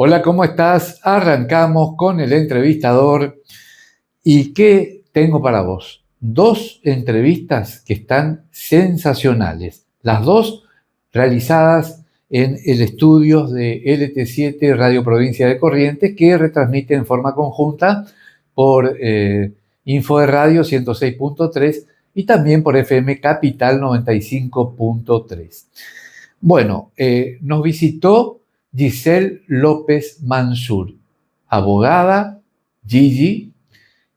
Hola, ¿cómo estás? Arrancamos con el entrevistador. ¿Y qué tengo para vos? Dos entrevistas que están sensacionales. Las dos realizadas en el estudio de LT7 Radio Provincia de Corrientes, que retransmite en forma conjunta por Info de Radio 106.3 y también por FM Capital 95.3. Bueno, nos visitó Giselle López Mansur, abogada, Gigi.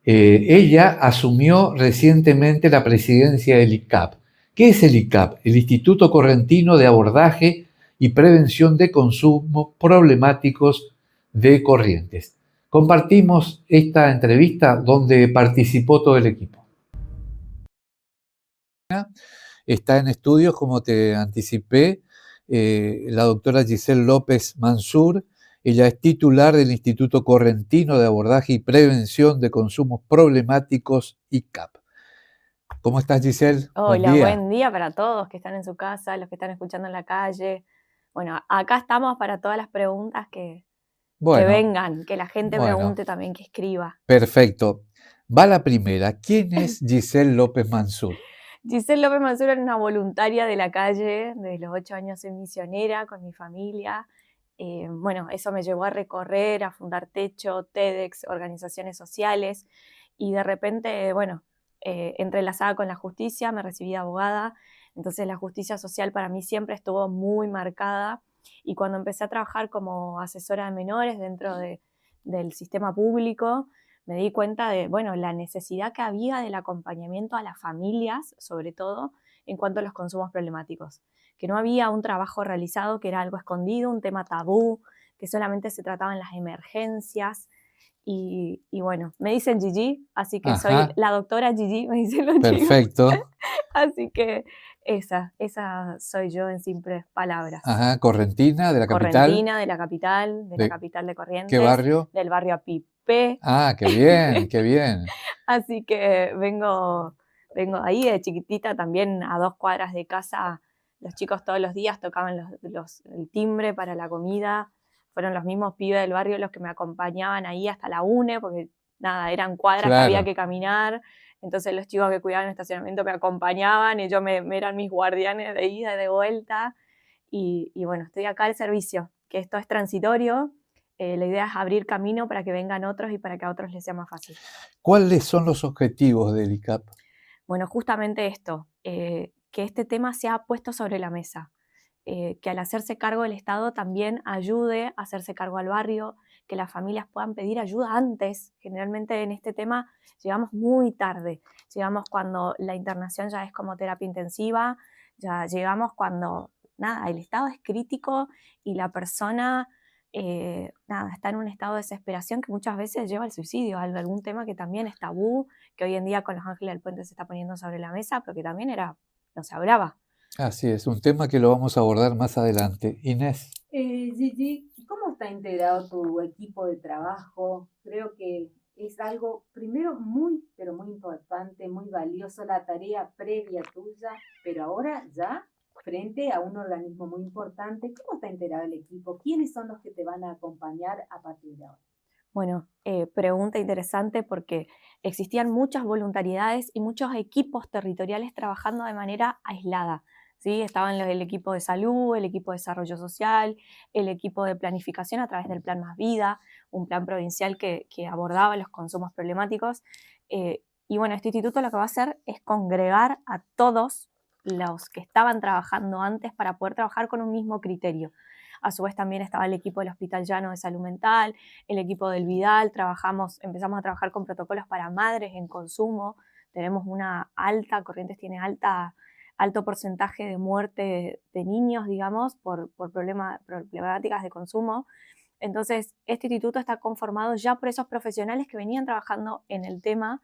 Ella asumió recientemente la presidencia del ICAP. ¿Qué es el ICAP? El Instituto Correntino de Abordaje y Prevención de Consumos Problemáticos de Corrientes. Compartimos esta entrevista donde participó todo el equipo. Está en estudios, como te anticipé, la doctora Giselle López Mansur. Ella es titular del Instituto Correntino de Abordaje y Prevención de Consumos Problemáticos, ICAP. ¿Cómo estás, Giselle? Buen Hola, día. buen día para todos que están en su casa, los que están escuchando en la calle. Bueno, acá estamos para todas las preguntas que Bueno, vengan, que la gente bueno, pregunte también, que escriba. perfecto. Va la primera. ¿Quién es Giselle López Mansur? Giselle López Mansur era una voluntaria de la calle, desde los 8 años soy misionera con mi familia. Bueno, eso me llevó a recorrer, a fundar Techo, TEDx, organizaciones sociales y de repente, bueno, entrelazada con la justicia, me recibí de abogada, entonces la justicia social para mí siempre estuvo muy marcada y cuando empecé a trabajar como asesora de menores dentro del sistema público, me di cuenta de, bueno, la necesidad que había del acompañamiento a las familias, sobre todo, en cuanto a los consumos problemáticos. Que no había un trabajo realizado, que era algo escondido, un tema tabú, que solamente se trataba en las emergencias. Y bueno, me dicen Gigi, así que soy Ajá, la doctora Gigi, me dicen los chicos. perfecto. Así que esa soy yo en simples palabras. Ajá, Correntina, de la capital. Correntina, de la ¿De capital de qué Corrientes, barrio? del barrio Apipé. Ah, qué bien, qué bien. Así que vengo ahí de chiquitita también a 2 cuadras de casa. Los chicos todos los días tocaban el timbre para la comida. Fueron los mismos pibes del barrio los que me acompañaban ahí hasta la UNE, porque nada, eran cuadras que había Claro. que caminar. Entonces los chicos que cuidaban el estacionamiento me acompañaban, ellos me eran mis guardianes de ida y de vuelta. Y bueno, estoy acá al servicio, que esto es transitorio. La idea es abrir camino para que vengan otros y para que a otros les sea más fácil. ¿Cuáles son los objetivos del ICAP? Bueno, justamente esto, que este tema se ha puesto sobre la mesa, que al hacerse cargo el Estado también ayude a hacerse cargo al barrio, que las familias puedan pedir ayuda antes. Generalmente en este tema llegamos muy tarde, llegamos cuando la internación ya es como terapia intensiva, ya llegamos cuando, nada, el estado es crítico y la persona, nada, está en un estado de desesperación que muchas veces lleva al suicidio, algún tema que también es tabú, que hoy en día con los Ángeles del Puente se está poniendo sobre la mesa, pero que también no se hablaba. Así es, un tema que lo vamos a abordar más adelante. Inés. Gigi, ¿cómo está integrado tu equipo de trabajo? Creo que es algo, primero, muy, pero muy importante, muy valioso, la tarea previa tuya, pero ahora ya frente a un organismo muy importante, ¿cómo está integrado el equipo? ¿Quiénes son los que te van a acompañar a partir de ahora? Bueno, pregunta interesante porque existían muchas voluntariedades y muchos equipos territoriales trabajando de manera aislada. ¿Sí? Estaban el equipo de salud, el equipo de desarrollo social, el equipo de planificación a través del Plan Más Vida, un plan provincial que abordaba los consumos problemáticos. Y bueno, este instituto lo que va a hacer es congregar a todos los que estaban trabajando antes para poder trabajar con un mismo criterio. A su vez también estaba el equipo del Hospital Llano de Salud Mental, el equipo del Vidal, empezamos a trabajar con protocolos para madres en consumo, tenemos Corrientes tiene alto porcentaje de muerte de niños, digamos, por problemáticas de consumo. Entonces, este instituto está conformado ya por esos profesionales que venían trabajando en el tema,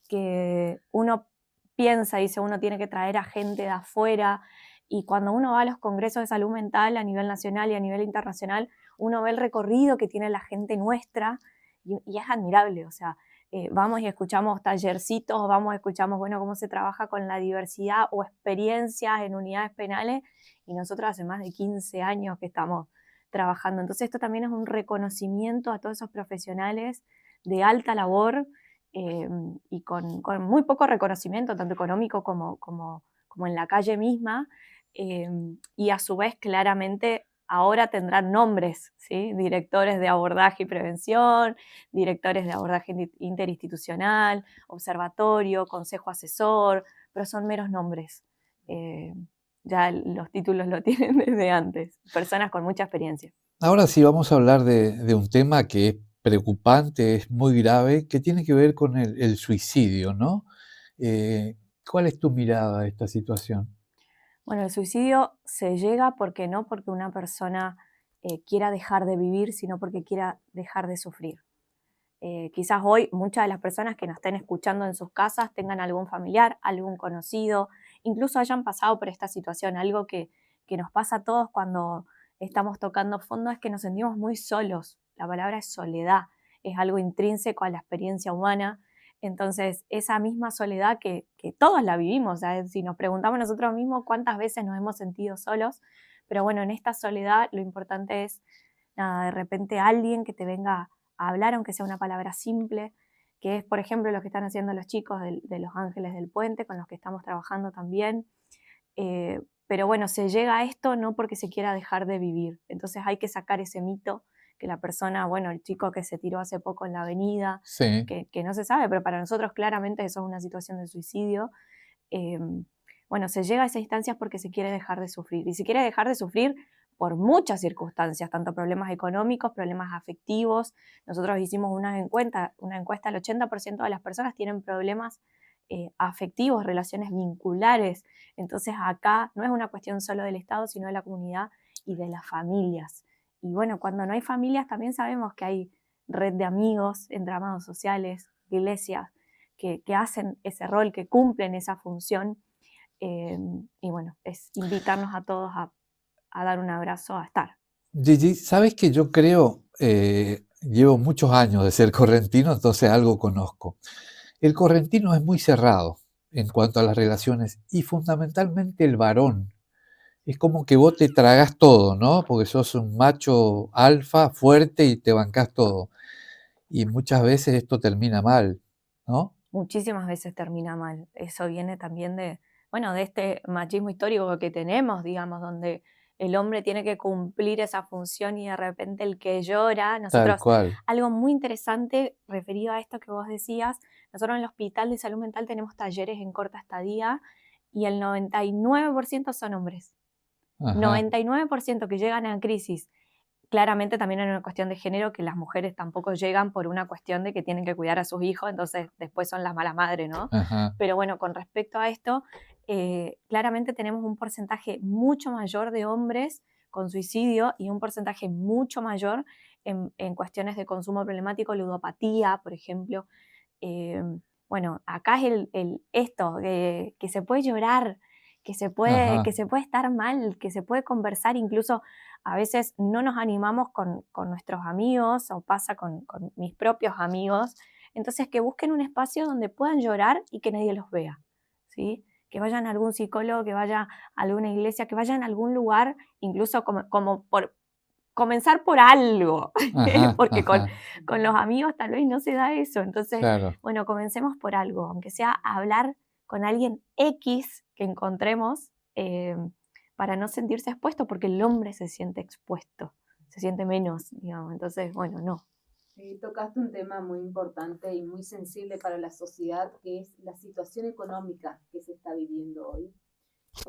que uno piensa, dice, uno tiene que traer a gente de afuera, y cuando uno va a los congresos de salud mental a nivel nacional y a nivel internacional, uno ve el recorrido que tiene la gente nuestra y es admirable. O sea, vamos y escuchamos tallercitos, vamos y escuchamos, bueno, cómo se trabaja con la diversidad o experiencias en unidades penales, y nosotros hace más de 15 años que estamos trabajando. Entonces esto también es un reconocimiento a todos esos profesionales de alta labor y con muy poco reconocimiento, tanto económico como en la calle misma, y a su vez claramente ahora tendrán nombres, ¿sí? Directores de abordaje y prevención, directores de abordaje interinstitucional, observatorio, consejo asesor, pero son meros nombres. Ya los títulos lo tienen desde antes, personas con mucha experiencia. Ahora sí vamos a hablar de un tema que es preocupante, es muy grave, que tiene que ver con el suicidio, ¿no? ¿Cuál es tu mirada a esta situación? Bueno, el suicidio se llega no porque una persona quiera dejar de vivir, sino porque quiera dejar de sufrir. Quizás hoy muchas de las personas que nos estén escuchando en sus casas tengan algún familiar, algún conocido, incluso hayan pasado por esta situación. Algo que nos pasa a todos cuando estamos tocando fondo es que nos sentimos muy solos. La palabra es soledad, es algo intrínseco a la experiencia humana. Entonces, esa misma soledad que todos la vivimos, ¿sabes? Si nos preguntamos nosotros mismos cuántas veces nos hemos sentido solos, pero bueno, en esta soledad lo importante es, nada, de repente alguien que te venga a hablar, aunque sea una palabra simple, que es, por ejemplo, lo que están haciendo los chicos de Los Ángeles del Puente, con los que estamos trabajando también. Pero bueno, se llega a esto no porque se quiera dejar de vivir. Entonces hay que sacar ese mito que la persona, bueno, el chico que se tiró hace poco en la avenida, Sí, que no se sabe, pero para nosotros claramente eso es una situación de suicidio. eh, bueno, se llega a esas instancias porque se quiere dejar de sufrir. Y se quiere dejar de sufrir por muchas circunstancias, tanto problemas económicos, problemas afectivos. Nosotros hicimos una encuesta, el 80% de las personas tienen problemas afectivos, relaciones vinculares. Entonces acá no es una cuestión solo del Estado, sino de la comunidad y de las familias. Y bueno, cuando no hay familias también sabemos que hay red de amigos, entramados sociales, iglesias, que hacen ese rol, que cumplen esa función. Y bueno, es invitarnos a todos a dar un abrazo, a estar. Gigi, sabes que yo creo, llevo muchos años de ser correntino, entonces algo conozco. El correntino es muy cerrado en cuanto a las relaciones y fundamentalmente el varón. Es como que vos te tragás todo, ¿no? Porque sos un macho alfa, fuerte y te bancás todo. Y muchas veces esto termina mal, ¿no? Muchísimas veces termina mal. Eso viene también bueno, de este machismo histórico que tenemos, digamos, donde el hombre tiene que cumplir esa función y de repente el que llora. Tal Nosotros, cual. algo muy interesante referido a esto que vos decías, nosotros en el Hospital de Salud Mental tenemos talleres en corta estadía y el 99% son hombres. Ajá, 99% que llegan a crisis. Claramente también hay una cuestión de género que las mujeres tampoco llegan por una cuestión de que tienen que cuidar a sus hijos, entonces después son las malas madres, ¿no? ajá. Pero bueno, con respecto a esto, claramente tenemos un porcentaje mucho mayor de hombres con suicidio y un porcentaje mucho mayor en cuestiones de consumo problemático, ludopatía, por ejemplo. Eh, bueno, acá es esto, que se puede llorar, que Ajá. se puede estar mal, que se puede conversar, incluso a veces no nos animamos con nuestros amigos o pasa con mis propios amigos. Entonces, que busquen un espacio donde puedan llorar y que nadie los vea, ¿sí? Que vayan a algún psicólogo, que vaya a alguna iglesia, que vayan a algún lugar, incluso como por comenzar por algo, Ajá, porque ajá, con los amigos tal vez no se da eso. Entonces, claro. bueno, comencemos por algo, aunque sea hablar con alguien X que encontremos para no sentirse expuesto, porque el hombre se siente expuesto, se siente menos, digamos. Entonces, bueno, no. Tocaste un tema muy importante y muy sensible para la sociedad, que es la situación económica que se está viviendo hoy.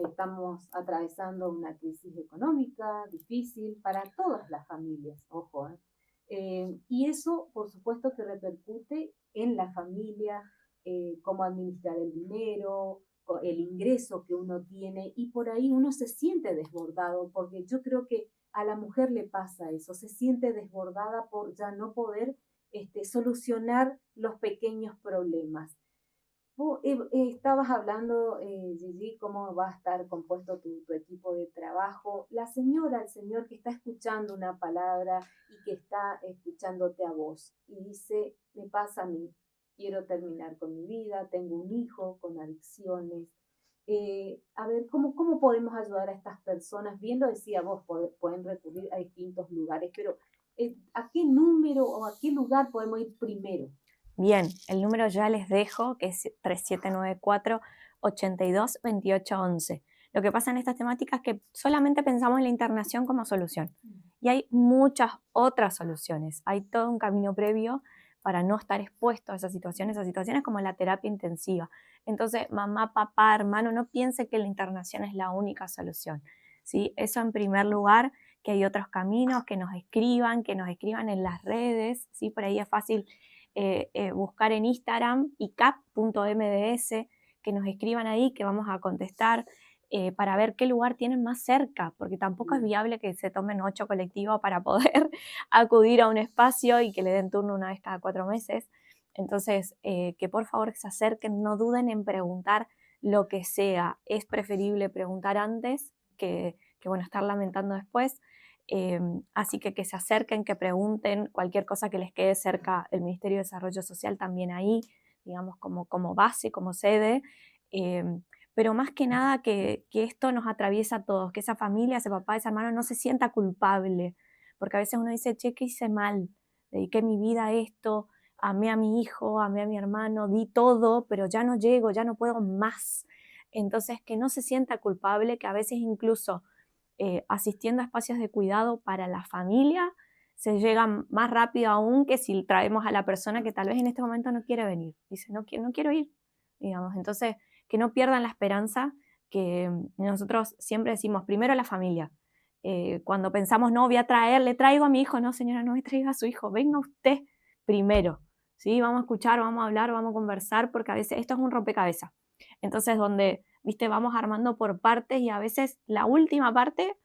Estamos atravesando una crisis económica difícil para todas las familias, ojo. Y eso, por supuesto, que repercute en la familia, cómo administrar el dinero, el ingreso que uno tiene, y por ahí uno se siente desbordado, porque yo creo que a la mujer le pasa eso, se siente desbordada por ya no poder solucionar los pequeños problemas. Vos estabas hablando, Gigi, cómo va a estar compuesto tu equipo de trabajo. La señora, el señor que está escuchando una palabra y que está escuchándote a vos y dice, me pasa a mí, quiero terminar con mi vida, tengo un hijo con adicciones, A ver, ¿cómo podemos ayudar a estas personas? Bien lo decía vos, pueden recurrir a distintos lugares, pero ¿a qué número o a qué lugar podemos ir primero? Bien, el número ya les dejo, que es 3794-822811. Lo que pasa en estas temáticas es que solamente pensamos en la internación como solución. Y hay muchas otras soluciones. Hay todo un camino previo para no estar expuesto a esas situaciones como la terapia intensiva. Entonces, mamá, papá, hermano, no piense que la internación es la única solución, ¿sí? Eso en primer lugar, que hay otros caminos, que nos escriban en las redes, ¿sí? Por ahí es fácil buscar en Instagram icap.mds, que nos escriban ahí, que vamos a contestar para ver qué lugar tienen más cerca, porque tampoco es viable que se tomen 8 colectivos para poder acudir a un espacio y que le den turno una vez cada 4 meses. Entonces, que por favor se acerquen, no duden en preguntar lo que sea. Es preferible preguntar antes que bueno, estar lamentando después. Así que se acerquen, que pregunten cualquier cosa que les quede cerca, el Ministerio de Desarrollo Social también ahí, digamos, como base, como sede. Eh, pero más que nada que esto nos atraviesa a todos, que esa familia, ese papá, ese hermano no se sienta culpable, porque a veces uno dice, che, ¿qué hice mal? Dediqué mi vida a esto, amé a mi hijo, amé a mi hermano, di todo, pero ya no llego, ya no puedo más. Entonces, que no se sienta culpable, que a veces incluso asistiendo a espacios de cuidado para la familia, se llega más rápido aún que si traemos a la persona que tal vez en este momento no quiere venir. Dice, no quiero ir, digamos. Entonces, que no pierdan la esperanza, que nosotros siempre decimos, primero la familia. Cuando pensamos, no, voy a traer, le traigo a mi hijo, no, señora, no me traiga a su hijo, venga usted primero. ¿Sí? Vamos a escuchar, vamos a hablar, vamos a conversar, porque a veces esto es un rompecabezas. Entonces, donde, viste, vamos armando por partes y a veces la última parte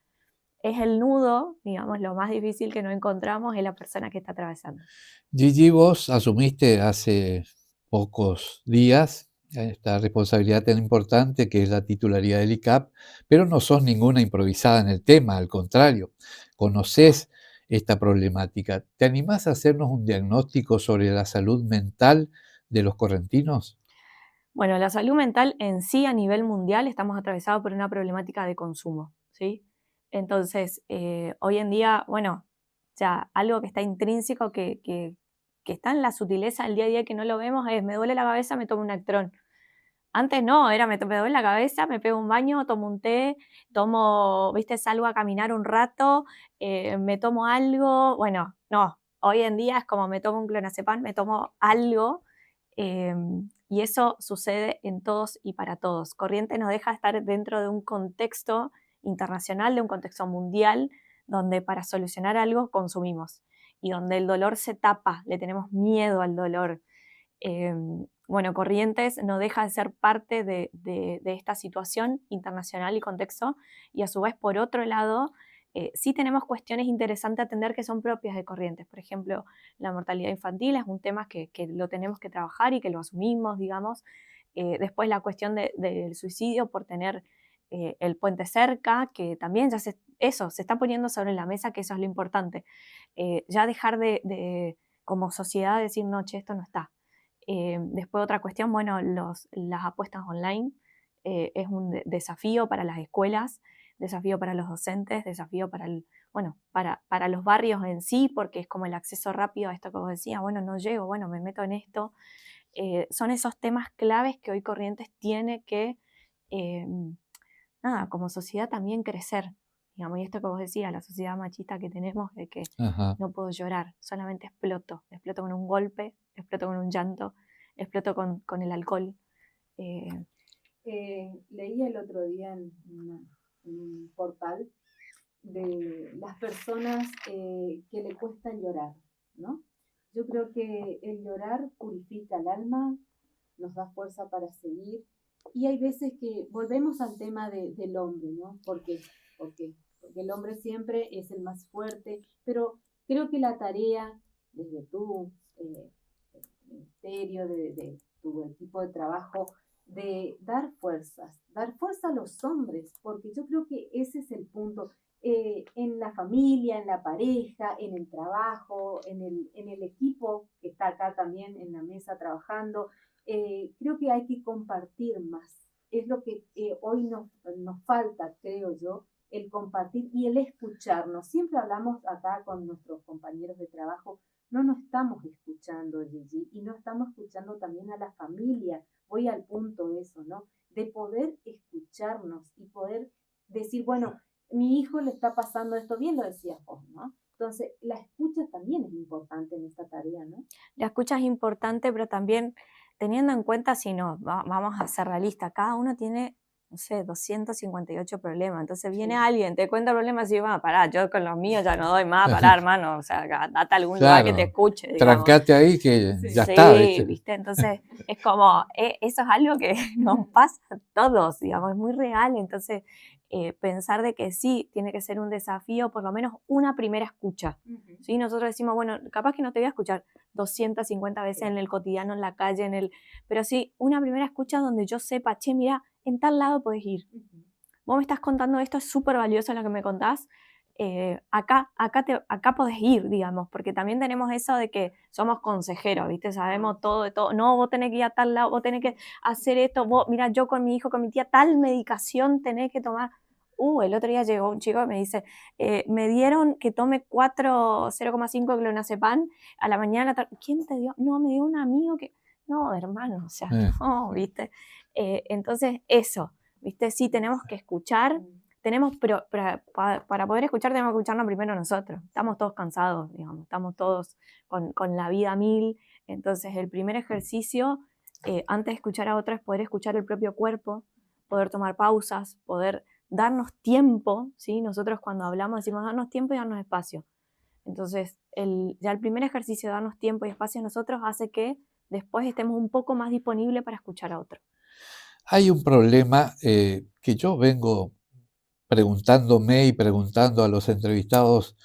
es el nudo, digamos, lo más difícil que no encontramos es la persona que está atravesando. Gigi, vos asumiste hace pocos días esta responsabilidad tan importante que es la titularidad del ICAP, pero no sos ninguna improvisada en el tema, al contrario, conocés esta problemática. ¿Te animás a hacernos un diagnóstico sobre la salud mental de los correntinos? Bueno, la salud mental en sí a nivel mundial estamos atravesados por una problemática de consumo, ¿sí? Entonces, hoy en día, bueno, ya algo que está intrínseco, que está en la sutileza del día a día que no lo vemos es, me duele la cabeza, me tomo un Actron. Antes no, era me duele la cabeza, me pego un baño, tomo un té, viste, salgo a caminar un rato, me tomo algo. Bueno, no, hoy en día es como me tomo un clonazepam, me tomo algo, y eso sucede en todos y para todos. Corrientes nos deja estar dentro de un contexto internacional, de un contexto mundial, donde para solucionar algo consumimos y donde el dolor se tapa, le tenemos miedo al dolor. Bueno, Corrientes no deja de ser parte de esta situación internacional y contexto, y a su vez, por otro lado, sí tenemos cuestiones interesantes a atender que son propias de Corrientes. Por ejemplo, la mortalidad infantil es un tema que lo tenemos que trabajar y que lo asumimos, digamos. Después la cuestión del suicidio por tener el puente cerca, que también ya eso se está poniendo sobre la mesa, que eso es lo importante. Ya dejar como sociedad, decir, no, che, esto no está. Después otra cuestión, bueno, las apuestas online es un desafío para las escuelas, desafío para los docentes, desafío bueno, para los barrios en sí, porque es como el acceso rápido a esto que vos decías, bueno, no llego, bueno, me meto en esto. Son esos temas claves que hoy Corrientes tiene que, eh, nada, como sociedad también crecer. Digamos, y esto que vos decías, la sociedad machista que tenemos, de que Ajá. no puedo llorar, solamente exploto con un golpe, exploto con un llanto, exploto con el alcohol. Eh, Leí el otro día en un portal de las personas que le cuestan llorar, ¿no? Yo creo que el llorar purifica el alma, nos da fuerza para seguir, y hay veces que volvemos al tema del hombre, ¿no? ¿Por qué? ¿Por qué? Porque el hombre siempre es el más fuerte, pero creo que la tarea desde tu ministerio, de tu equipo de trabajo, de dar fuerza a los hombres, porque yo creo que ese es el punto. En la familia, en la pareja, en el trabajo, en el equipo que está acá también en la mesa trabajando, creo que hay que compartir más. es lo que hoy nos falta, creo yo, el compartir y el escucharnos. Siempre hablamos acá con nuestros compañeros de trabajo, no nos estamos escuchando, Gigi, y no estamos escuchando también a la familia. Voy al punto de eso, ¿no? De poder escucharnos y poder decir, bueno, mi hijo le está pasando esto bien, lo decías vos, ¿no? Entonces, la escucha también es importante en esta tarea, ¿no? La escucha es importante, pero también teniendo en cuenta, si no, vamos a ser realistas, cada uno tiene, no sé, 258 problemas. Entonces viene Sí. alguien, te cuenta problemas y dices, bueno, pará, yo con los míos ya no doy más, pará, hermano, o sea, date a algún lugar que te Claro, escuche, digamos. trancate ahí que Sí. ya está, Sí, ¿viste? ¿viste? Entonces es como, eso es algo que nos pasa a todos, digamos, es muy real. Entonces, pensar de que sí, tiene que ser un desafío, por lo menos una primera escucha. Ujú. ¿Sí? Nosotros decimos, bueno, capaz que no te voy a escuchar 250 veces en el cotidiano, en la calle, pero sí, una primera escucha donde yo sepa, che, mira, en tal lado podés ir. Ujú. Vos me estás contando esto, es súper valioso lo que me contás. Acá podés ir, digamos, porque también tenemos eso de que somos consejeros, ¿viste? Sabemos todo de todo. No, vos tenés que ir a tal lado, vos tenés que hacer esto. Mira, yo con mi hijo, con mi tía, tal medicación tenés que tomar. El otro día llegó un chico y me dice, me dieron que tome 0,5 clonazepam a la mañana. ¿Quién te dio? No, me dio un amigo que... No, hermano, o sea, no, ¿viste? Entonces, eso, ¿viste? Sí, tenemos que escuchar. Pero para poder escuchar tenemos que escucharnos primero nosotros. Estamos todos cansados, digamos, estamos todos con la vida a mil. Entonces el primer ejercicio, antes de escuchar a otros, es poder escuchar el propio cuerpo, poder tomar pausas, poder darnos tiempo, ¿sí? Nosotros cuando hablamos decimos darnos tiempo y darnos espacio. Entonces ya el primer ejercicio de darnos tiempo y espacio a nosotros hace que después estemos un poco más disponibles para escuchar a otros. Hay un problema que yo vengo preguntándome y preguntando a los entrevistados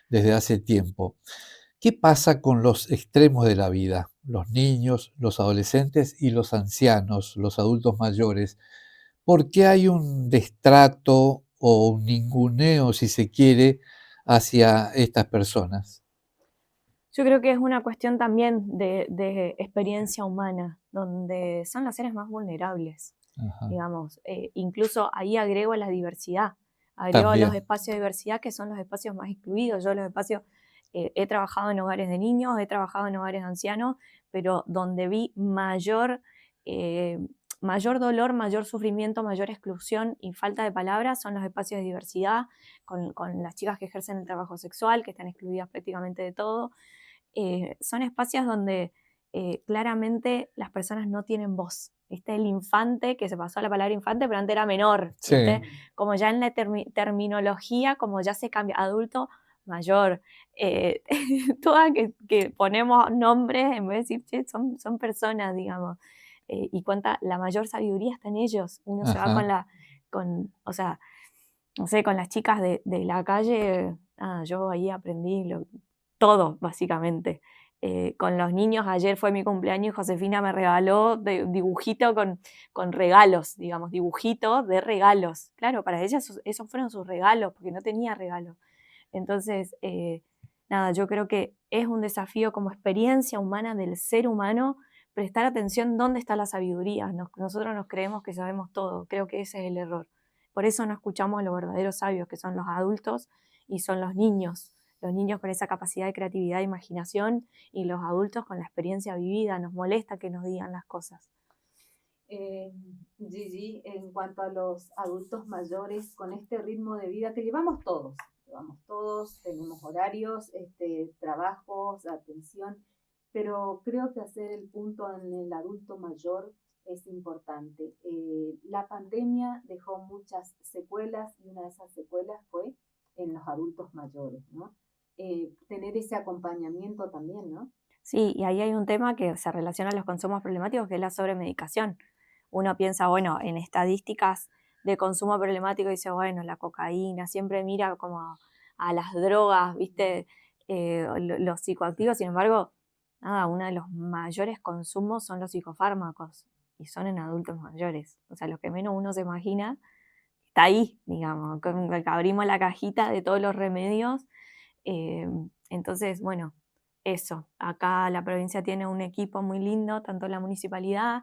desde hace tiempo. ¿Qué pasa con los extremos de la vida? Los niños, los adolescentes y los ancianos, los adultos mayores. ¿Por qué hay un destrato o un ninguneo, si se quiere, hacia estas personas? Yo creo que es una cuestión también de experiencia humana, donde son los seres más vulnerables, Ajá. digamos. Incluso ahí agrego la diversidad, agrego los También. espacios de diversidad que son los espacios más excluidos. Yo los espacios, he trabajado en hogares de niños, he trabajado en hogares de ancianos, pero donde vi mayor dolor, mayor sufrimiento, mayor exclusión y falta de palabras son los espacios de diversidad, con las chicas que ejercen el trabajo sexual, que están excluidas prácticamente de todo. Son espacios donde claramente las personas no tienen voz. ¿Viste? El infante, que se pasó a la palabra infante, pero antes era menor. ¿Viste? Sí. Como ya en la terminología, como ya se cambia, adulto mayor. Todas que ponemos nombres en vez de decir, che, son personas, digamos. Y la mayor sabiduría está en ellos. Uno se va Ajá. o sea, no sé, con las chicas de la calle, yo ahí aprendí todo, básicamente. Con los niños, ayer fue mi cumpleaños y Josefina me regaló dibujito con regalos, digamos, dibujito de regalos. Claro, para ella esos fueron sus regalos, porque no tenía regalos. Entonces, nada, yo creo que es un desafío como experiencia humana del ser humano prestar atención dónde está la sabiduría. Nosotros nos creemos que sabemos todo, creo que ese es el error. Por eso no escuchamos a los verdaderos sabios, que son los adultos y son los niños con esa capacidad de creatividad e imaginación y los adultos con la experiencia vivida. Nos molesta que nos digan las cosas. Gigi, en cuanto a los adultos mayores, con este ritmo de vida que llevamos todos, tenemos horarios, trabajos, atención, pero creo que hacer el punto en el adulto mayor es importante. La pandemia dejó muchas secuelas y una de esas secuelas fue en los adultos mayores, ¿no? Tener ese acompañamiento también, ¿no? Sí, y ahí hay un tema que se relaciona a los consumos problemáticos, que es la sobremedicación. Uno piensa, bueno, en estadísticas de consumo problemático y dice, bueno, la cocaína, siempre mira como a las drogas, ¿viste? Los psicoactivos, sin embargo, nada, uno de los mayores consumos son los psicofármacos y son en adultos mayores. O sea, lo que menos uno se imagina está ahí, digamos, que abrimos la cajita de todos los remedios. Entonces, bueno, eso, acá la provincia tiene un equipo muy lindo, tanto en la municipalidad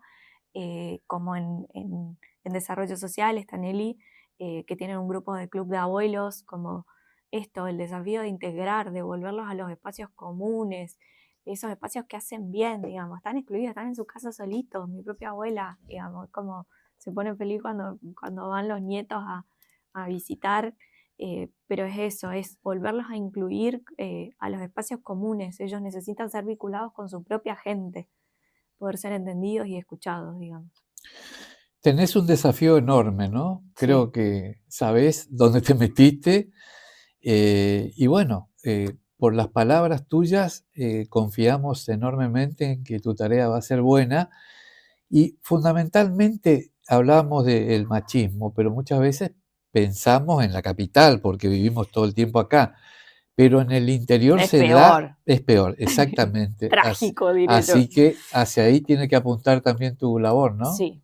como en en desarrollo social está Nelly, que tienen un grupo de club de abuelos, como esto, el desafío de integrar, de volverlos a los espacios comunes, esos espacios que hacen bien, digamos, están excluidos, están en su casa solitos. Mi propia abuela, digamos, como se pone feliz cuando van los nietos a visitar, pero es eso, es volverlos a incluir a los espacios comunes. Ellos necesitan ser vinculados con su propia gente, poder ser entendidos y escuchados, digamos. Tenés un desafío enorme, ¿no? Sí. Creo que sabés dónde te metiste y bueno, por las palabras tuyas confiamos enormemente en que tu tarea va a ser buena y fundamentalmente hablamos del machismo, pero muchas veces pensamos en la capital porque vivimos todo el tiempo acá, pero en el interior Es se peor. da, es peor, exactamente. Trágico, diré yo. Así que hacia ahí tiene que apuntar también tu labor, ¿no? Sí.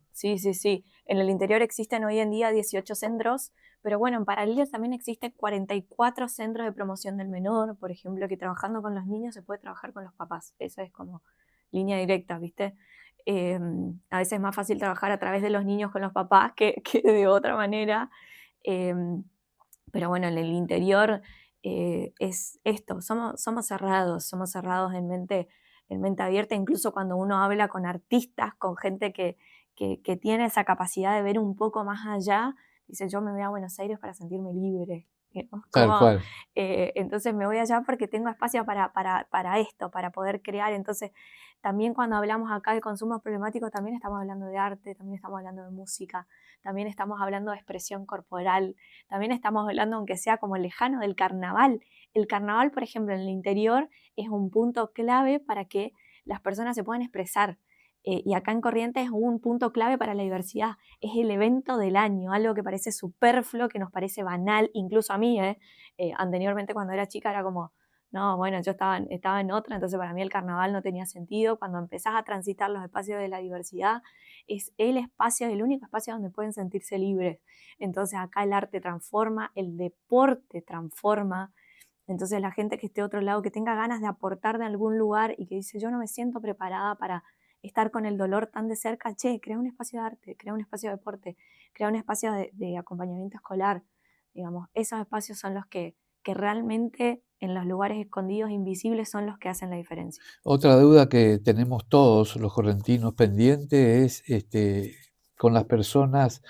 En el interior existen hoy en día 18 centros, pero bueno, en paralelo también existen 44 centros de promoción del menor, por ejemplo, que trabajando con los niños se puede trabajar con los papás. Esa es como línea directa, ¿viste? A veces es más fácil trabajar a través de los niños con los papás que de otra manera. Pero bueno, en el interior es esto, somos cerrados en mente abierta, incluso cuando uno habla con artistas, con gente que tiene esa capacidad de ver un poco más allá, dice, yo me voy a Buenos Aires para sentirme libre. Tal cual. Entonces me voy allá porque tengo espacio para esto, para poder crear. Entonces, también cuando hablamos acá de consumos problemáticos, también estamos hablando de arte, también estamos hablando de música, también estamos hablando de expresión corporal, también estamos hablando, aunque sea como lejano, del carnaval. El carnaval, por ejemplo, en el interior es un punto clave para que las personas se puedan expresar. Y acá en Corrientes es un punto clave para la diversidad. Es el evento del año, algo que parece superfluo, que nos parece banal, incluso a mí. Anteriormente, cuando era chica, era como, no, bueno, yo estaba en otra, entonces para mí el carnaval no tenía sentido. Cuando empezás a transitar los espacios de la diversidad, es el espacio, el único espacio donde pueden sentirse libres. Entonces acá el arte transforma, el deporte transforma. Entonces la gente que esté a otro lado, que tenga ganas de aportar de algún lugar y que dice, yo no me siento preparada para estar con el dolor tan de cerca, crea un espacio de arte, crea un espacio de deporte, crea un espacio de acompañamiento escolar. Digamos, esos espacios son los que realmente en los lugares escondidos, invisibles, son los que hacen la diferencia. Otra duda que tenemos todos los correntinos pendiente es con las personas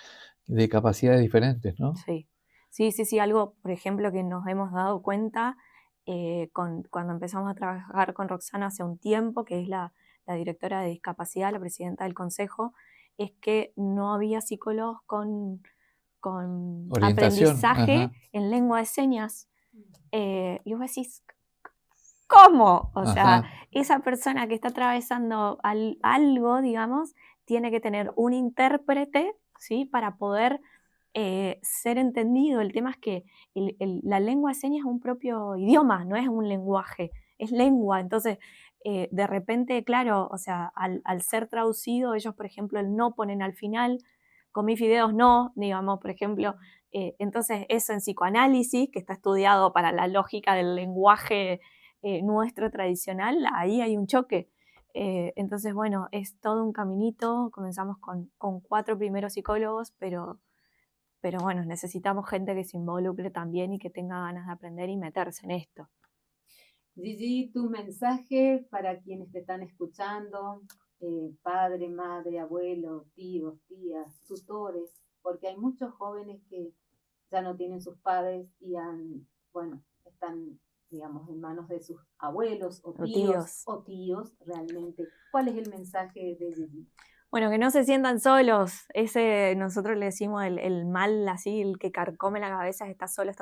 de capacidades diferentes, ¿no? Sí, algo, por ejemplo, que nos hemos dado cuenta cuando empezamos a trabajar con Roxana hace un tiempo, que es la directora de discapacidad, la presidenta del consejo, es que no había psicólogos con Orientación, aprendizaje ajá. en lengua de señas. Y vos decís, ¿cómo? O sea, Ajá. esa persona que está atravesando algo, digamos, tiene que tener un intérprete, ¿sí? Para poder ser entendido. El tema es que la lengua de señas es un propio idioma, no es un lenguaje, es lengua. Entonces, de repente, claro, o sea, al ser traducido, ellos, por ejemplo, el no ponen al final, comí fideos no, digamos, por ejemplo. Entonces, eso en psicoanálisis, que está estudiado para la lógica del lenguaje nuestro tradicional, ahí hay un choque. Entonces, bueno, es todo un caminito. Comenzamos con 4 primeros psicólogos, pero bueno, necesitamos gente que se involucre también y que tenga ganas de aprender y meterse en esto. Gigi, tu mensaje para quienes te están escuchando, padre, madre, abuelo, tíos, tías, tutores, porque hay muchos jóvenes que ya no tienen sus padres y están, digamos, en manos de sus abuelos o tíos realmente. ¿Cuál es el mensaje de Gigi? Bueno, que no se sientan solos. Ese nosotros le decimos el mal así, el que carcome la cabeza, estás solo,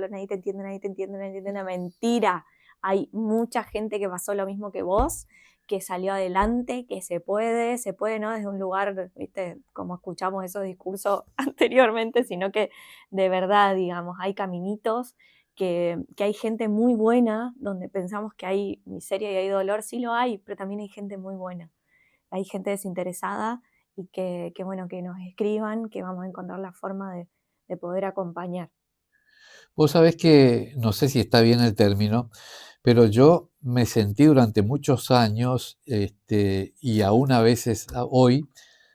nadie te entiende. Mentira. Hay mucha gente que pasó lo mismo que vos, que salió adelante, que se puede, no desde un lugar, viste, como escuchamos esos discursos anteriormente, sino que de verdad, digamos, hay caminitos, que hay gente muy buena, donde pensamos que hay miseria y hay dolor, sí lo hay, pero también hay gente muy buena. Hay gente desinteresada y que bueno, que nos escriban, que vamos a encontrar la forma de poder acompañar. Vos sabés que, no sé si está bien el término, pero yo me sentí durante muchos años, y aún a veces hoy,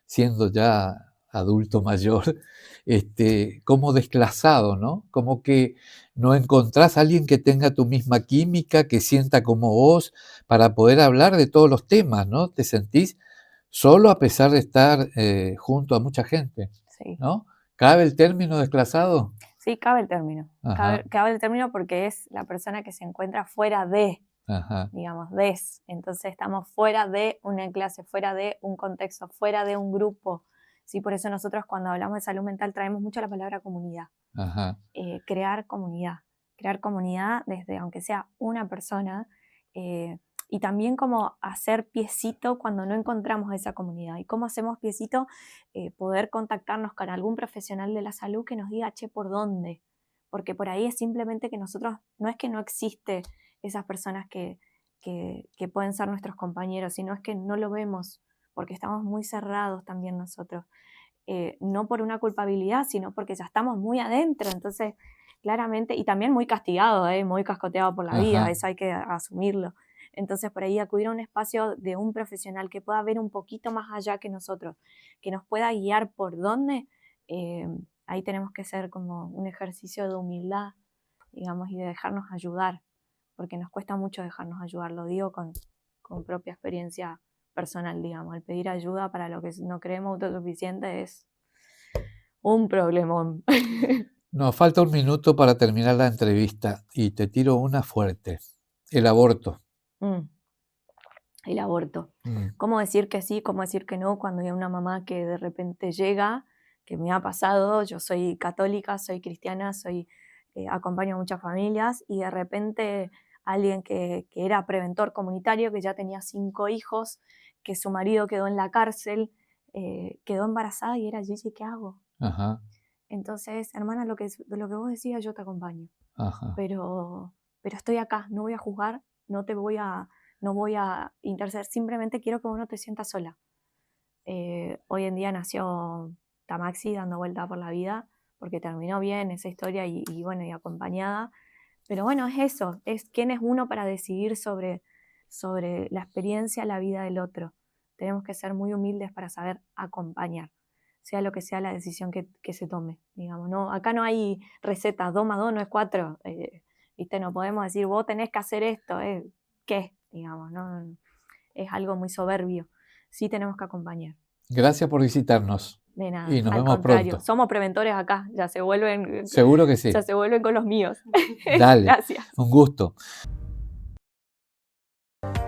siendo ya adulto mayor, como desclasado, ¿no? Como que no encontrás a alguien que tenga tu misma química, que sienta como vos, para poder hablar de todos los temas, ¿no? Te sentís solo a pesar de estar junto a mucha gente, Sí. ¿no? ¿Cabe el término desclasado? Sí, cabe el término. Ajá. Cabe el término porque es la persona que se encuentra fuera de, Ajá. digamos, entonces estamos fuera de una clase, fuera de un contexto, fuera de un grupo. Sí, por eso nosotros cuando hablamos de salud mental traemos mucho la palabra comunidad. Ajá. Crear comunidad desde, aunque sea una persona, y también como hacer piecito cuando no encontramos esa comunidad. ¿Y cómo hacemos piecito? Poder contactarnos con algún profesional de la salud que nos diga, che, ¿por dónde? Porque por ahí es simplemente que nosotros, no es que no existe esas personas que pueden ser nuestros compañeros, sino es que no lo vemos, porque estamos muy cerrados también nosotros. No por una culpabilidad, sino porque ya estamos muy adentro, entonces claramente, y también muy castigados, muy cascoteados por la vida, eso hay que asumirlo. Entonces por ahí acudir a un espacio de un profesional que pueda ver un poquito más allá que nosotros, que nos pueda guiar por dónde, ahí tenemos que hacer como un ejercicio de humildad, digamos, y de dejarnos ayudar, porque nos cuesta mucho dejarnos ayudar, lo digo con propia experiencia personal, digamos. El pedir ayuda para lo que no creemos autosuficiente es un problemón. Nos falta un minuto para terminar la entrevista y te tiro una fuerte. El aborto. El aborto. ¿Cómo decir que sí, cómo decir que no cuando hay una mamá que de repente llega, que me ha pasado? Yo soy católica, soy cristiana, acompaño a muchas familias y de repente alguien que era preventor comunitario, que ya tenía 5 hijos, que su marido quedó en la cárcel, quedó embarazada y era Gigi, ¿qué hago? Ajá. Entonces, hermana, lo que vos decías, yo te acompaño. Ajá. Pero estoy acá, no voy a juzgar, no voy a interceder, simplemente quiero que vos no te sientas sola. Hoy en día nació Tamaxi dando vuelta por la vida, porque terminó bien esa historia y acompañada. Pero bueno, es eso, es quién es uno para decidir sobre la experiencia, la vida del otro. Tenemos que ser muy humildes para saber acompañar, sea lo que sea la decisión que se tome, digamos, ¿no? Acá no hay recetas, 2 más 2 no es 4, ¿viste? No podemos decir, vos tenés que hacer esto, ¿qué? Digamos, ¿no? Es algo muy soberbio, sí tenemos que acompañar. Gracias por visitarnos. De nada, y nos al vemos contrario, pronto. Somos preventores acá, ya se vuelven. Seguro que sí. Ya se vuelven con los míos. Dale. Gracias. Un gusto.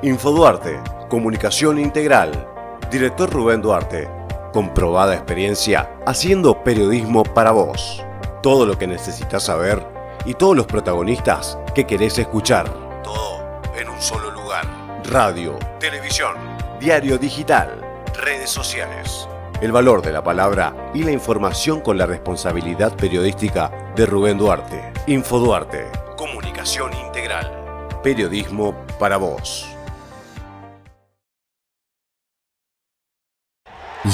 Infoduarte, comunicación integral. Director Rubén Duarte. Comprobada experiencia haciendo periodismo para vos. Todo lo que necesitas saber y todos los protagonistas que querés escuchar. Todo en un solo lugar. Radio, televisión, diario digital, redes sociales. El valor de la palabra y la información con la responsabilidad periodística de Rubén Duarte. Infoduarte, comunicación integral. Periodismo para vos.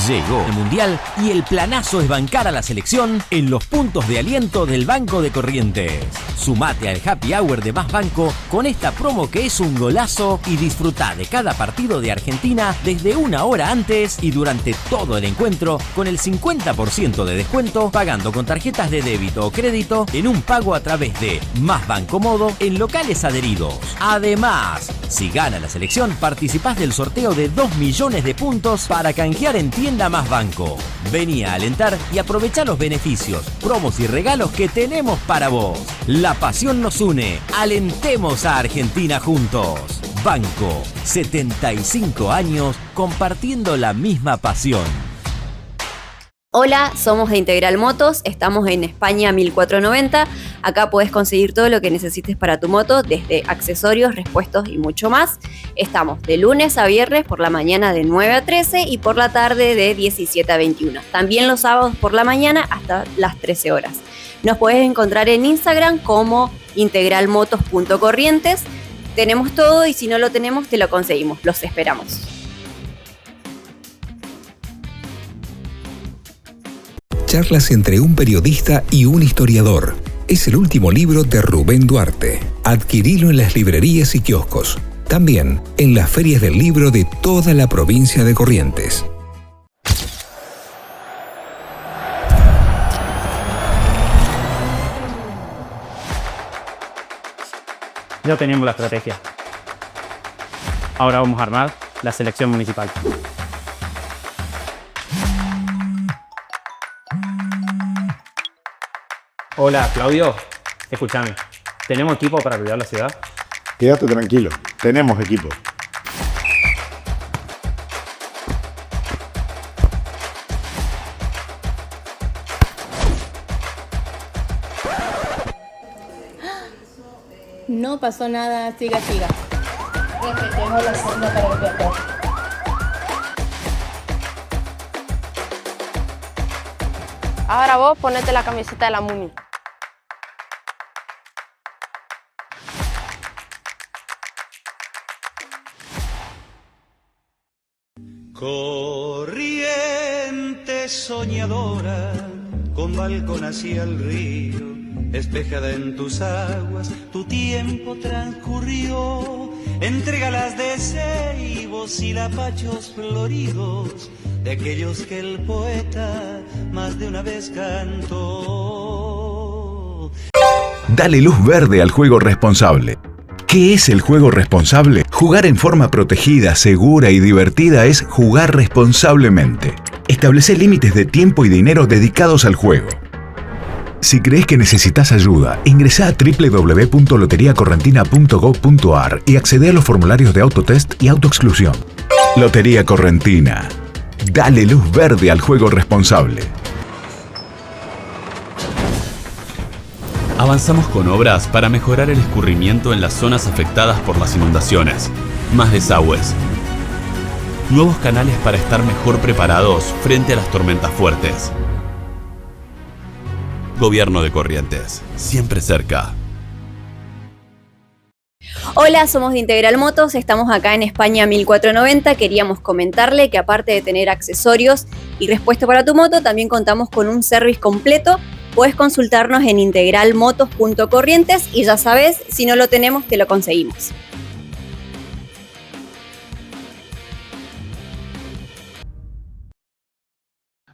Llegó el Mundial y el planazo es bancar a la selección en los puntos de aliento del Banco de Corrientes. Sumate al Happy Hour de Más Banco con esta promo que es un golazo y disfrutá de cada partido de Argentina desde 1 hora antes y durante todo el encuentro con el 50% de descuento pagando con tarjetas de débito o crédito en un pago a través de Más Banco Modo en locales adheridos. Además, si gana la selección, participás del sorteo de 2 millones de puntos para canjear en Tienda Más Banco. Vení a alentar y aprovechá los beneficios, promos y regalos que tenemos para vos. La pasión nos une. Alentemos a Argentina juntos. Banco, 75 años compartiendo la misma pasión. Hola, somos de Integral Motos, estamos en España 1490. Acá podés conseguir todo lo que necesites para tu moto, desde accesorios, repuestos y mucho más. Estamos de lunes a viernes por la mañana de 9 a 13 y por la tarde de 17 a 21. También los sábados por la mañana hasta las 13 horas. Nos podés encontrar en Instagram como integralmotos.corrientes. Tenemos todo y si no lo tenemos te lo conseguimos. Los esperamos. Charlas entre un periodista y un historiador. Es el último libro de Rubén Duarte. Adquirilo en las librerías y kioscos. También en las ferias del libro de toda la provincia de Corrientes. Ya tenemos la estrategia. Ahora vamos a armar la selección municipal. Hola, Claudio. Escúchame. ¿Tenemos equipo para cuidar la ciudad? Quédate tranquilo, tenemos equipo. No pasó nada, siga. Respetemos la zona para el peatón. Ahora vos ponete la camiseta de la momia. Corriente soñadora, con balcón hacia el río, espejada en tus aguas, tu tiempo transcurrió entre galas de ceibos y lapachos floridos, de aquellos que el poeta más de una vez cantó. Dale luz verde al juego responsable. ¿Qué es el juego responsable? Jugar en forma protegida, segura y divertida es jugar responsablemente. Establece límites de tiempo y dinero dedicados al juego. Si crees que necesitas ayuda, ingresa a www.loteriacorrentina.gov.ar y accede a los formularios de autotest y autoexclusión. Lotería Correntina. Dale luz verde al juego responsable. Avanzamos con obras para mejorar el escurrimiento en las zonas afectadas por las inundaciones. Más desagües. Nuevos canales para estar mejor preparados frente a las tormentas fuertes. Gobierno de Corrientes, siempre cerca. Hola, somos de Integral Motos, estamos acá en España 1490. Queríamos comentarle que aparte de tener accesorios y repuesto para tu moto, también contamos con un service completo. Puedes consultarnos en integralmotos.corrientes y ya sabes, si no lo tenemos, te lo conseguimos.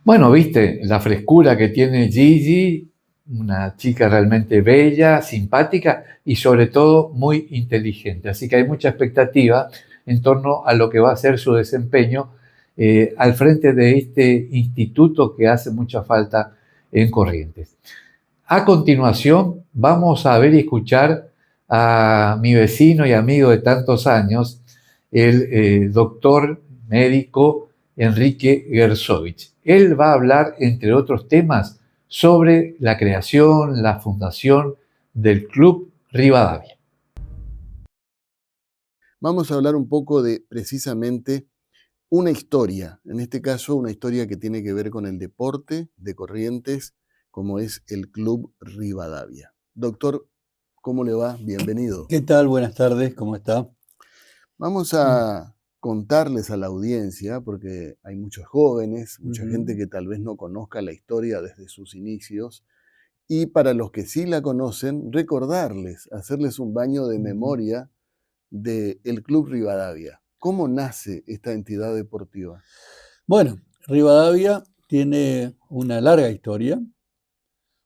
Bueno, viste la frescura que tiene Gigi, una chica realmente bella, simpática y sobre todo muy inteligente. Así que hay mucha expectativa en torno a lo que va a ser su desempeño al frente de este instituto que hace mucha falta en Corrientes. A continuación vamos a ver y escuchar a mi vecino y amigo de tantos años, el doctor médico Enrique Gersovich. Él va a hablar, entre otros temas, sobre la creación, la fundación del Club Rivadavia. Vamos a hablar un poco de precisamente una historia, en este caso una historia que tiene que ver con el deporte de Corrientes, como es el Club Rivadavia. Doctor, ¿cómo le va? Bienvenido. ¿Qué tal? Buenas tardes, ¿cómo está? Vamos a contarles a la audiencia, porque hay muchos jóvenes, mucha gente que tal vez no conozca la historia desde sus inicios, y para los que sí la conocen, recordarles, hacerles un baño de memoria del Club Rivadavia. ¿Cómo nace esta entidad deportiva? Bueno, Rivadavia tiene una larga historia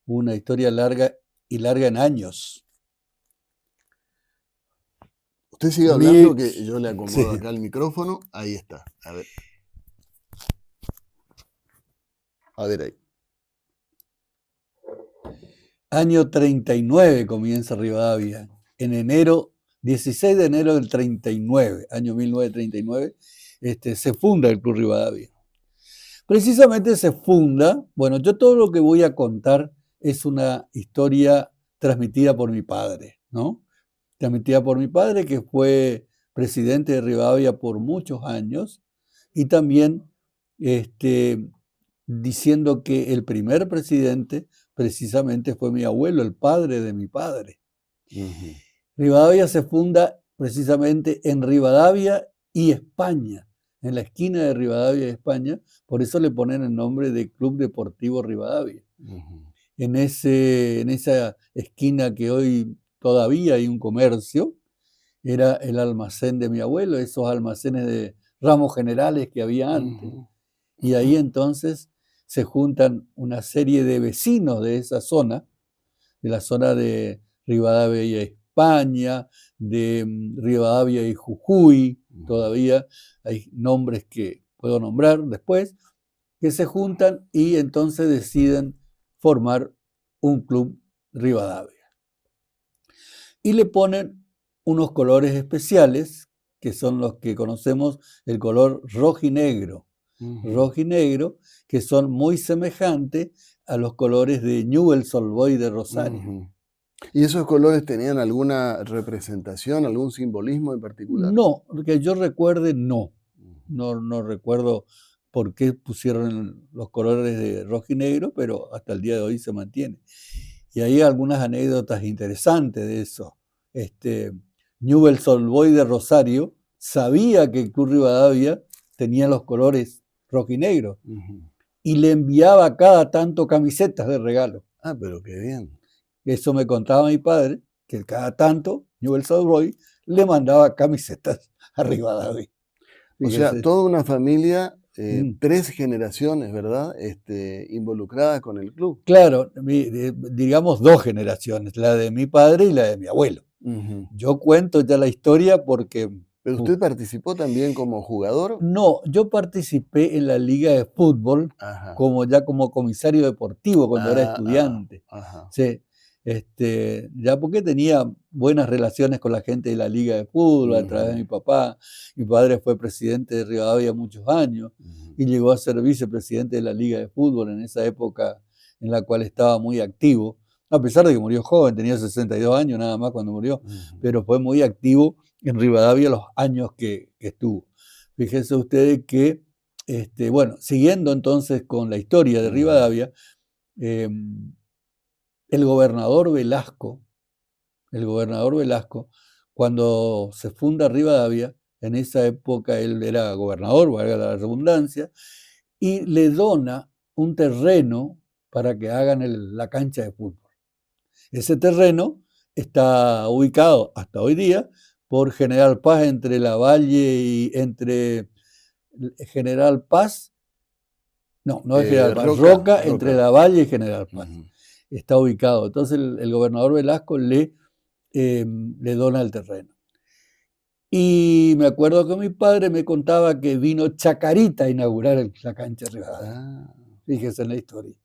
larga en años. Usted sigue hablando, que yo le acomodo acá el micrófono. Ahí está. A ver ahí. Año 39 comienza Rivadavia. En enero, 16 de enero del 39, año 1939, se funda el Club Rivadavia. Precisamente se funda, bueno, yo todo lo que voy a contar es una historia transmitida por mi padre, ¿no? Transmitida por mi padre, que fue presidente de Rivadavia por muchos años, y también diciendo que el primer presidente precisamente fue mi abuelo, el padre de mi padre. Uh-huh. Rivadavia se funda precisamente en Rivadavia y España, en la esquina de Rivadavia y España, por eso le ponen el nombre de Club Deportivo Rivadavia. Uh-huh. En esa esquina que hoy todavía hay un comercio, era el almacén de mi abuelo, esos almacenes de ramos generales que había antes. Uh-huh. Y ahí entonces se juntan una serie de vecinos de esa zona, de la zona de Rivadavia España, de Rivadavia y Jujuy, todavía hay nombres que puedo nombrar después, que se juntan y entonces deciden formar un club Rivadavia. Y le ponen unos colores especiales, que son los que conocemos, el color rojinegro. Rojinegro, que son muy semejantes a los colores de Newell's Old Boys de Rosario. ¿Y esos colores tenían alguna representación, algún simbolismo en particular? No, que yo recuerde, no. No recuerdo por qué pusieron los colores de rojinegro, pero hasta el día de hoy se mantiene. Y hay algunas anécdotas interesantes de eso. Newell's Old Boys de Rosario sabía que el Club Rivadavia tenía los colores rojinegros y le enviaba cada tanto camisetas de regalo. Ah, pero qué bien. Eso me contaba mi padre, que cada tanto Newell's Old Boys le mandaba camisetas a Rivadavia. O sea, toda una familia, 3 generaciones, ¿verdad? Involucradas con el club. Claro, digamos 2 generaciones, la de mi padre y la de mi abuelo. Yo cuento ya la historia porque... ¿Pero usted participó también como jugador? No, yo participé en la liga de fútbol como comisario deportivo cuando era estudiante. Sí, ya porque tenía buenas relaciones con la gente de la liga de fútbol a través de mi papá. Mi padre fue presidente de Rivadavia muchos años y llegó a ser vicepresidente de la liga de fútbol en esa época en la cual estaba muy activo, a pesar de que murió joven, tenía 62 años nada más cuando murió, pero fue muy activo en Rivadavia los años que estuvo. Fíjense ustedes que, bueno, siguiendo entonces con la historia de Rivadavia, el gobernador Velasco, cuando se funda Rivadavia, en esa época él era gobernador, valga la redundancia, y le dona un terreno para que hagan la cancha de fútbol. Ese terreno está ubicado hasta hoy día por General Paz entre Lavalle y entre General Paz, no es General Paz, Roca entre Lavalle y General Paz. Está ubicado. Entonces el gobernador Velasco le dona el terreno. Y me acuerdo que mi padre me contaba que vino Chacarita a inaugurar la cancha de Rivadavia. Fíjese en la historia.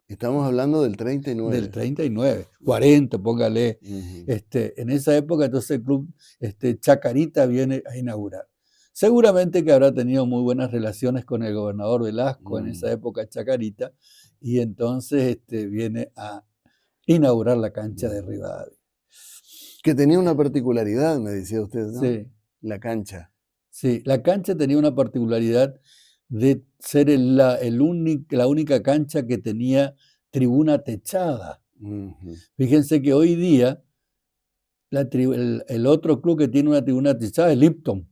Estamos hablando del 39. Del 39, 40, póngale. En esa época, entonces el club Chacarita viene a inaugurar. Seguramente que habrá tenido muy buenas relaciones con el gobernador Velasco en esa época, Chacarita, y entonces viene a inaugurar la cancha de Rivadavia. Que tenía una particularidad, me decía usted, ¿no? Sí. La cancha. Sí, la cancha tenía una particularidad de ser la única cancha que tenía tribuna techada. Fíjense que hoy día el otro club que tiene una tribuna techada es Lipton,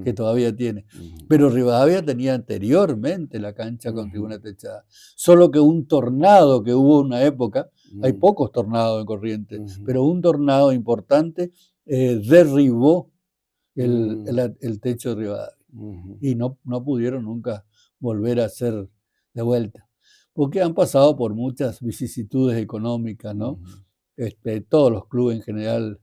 que todavía tiene. Pero Rivadavia tenía anteriormente la cancha con tribuna techada. Solo que un tornado que hubo en una época, hay pocos tornados en Corrientes, pero un tornado importante derribó el techo de Rivadavia. Y no pudieron nunca volver a hacer de vuelta, porque han pasado por muchas vicisitudes económicas, ¿no? Todos los clubes en general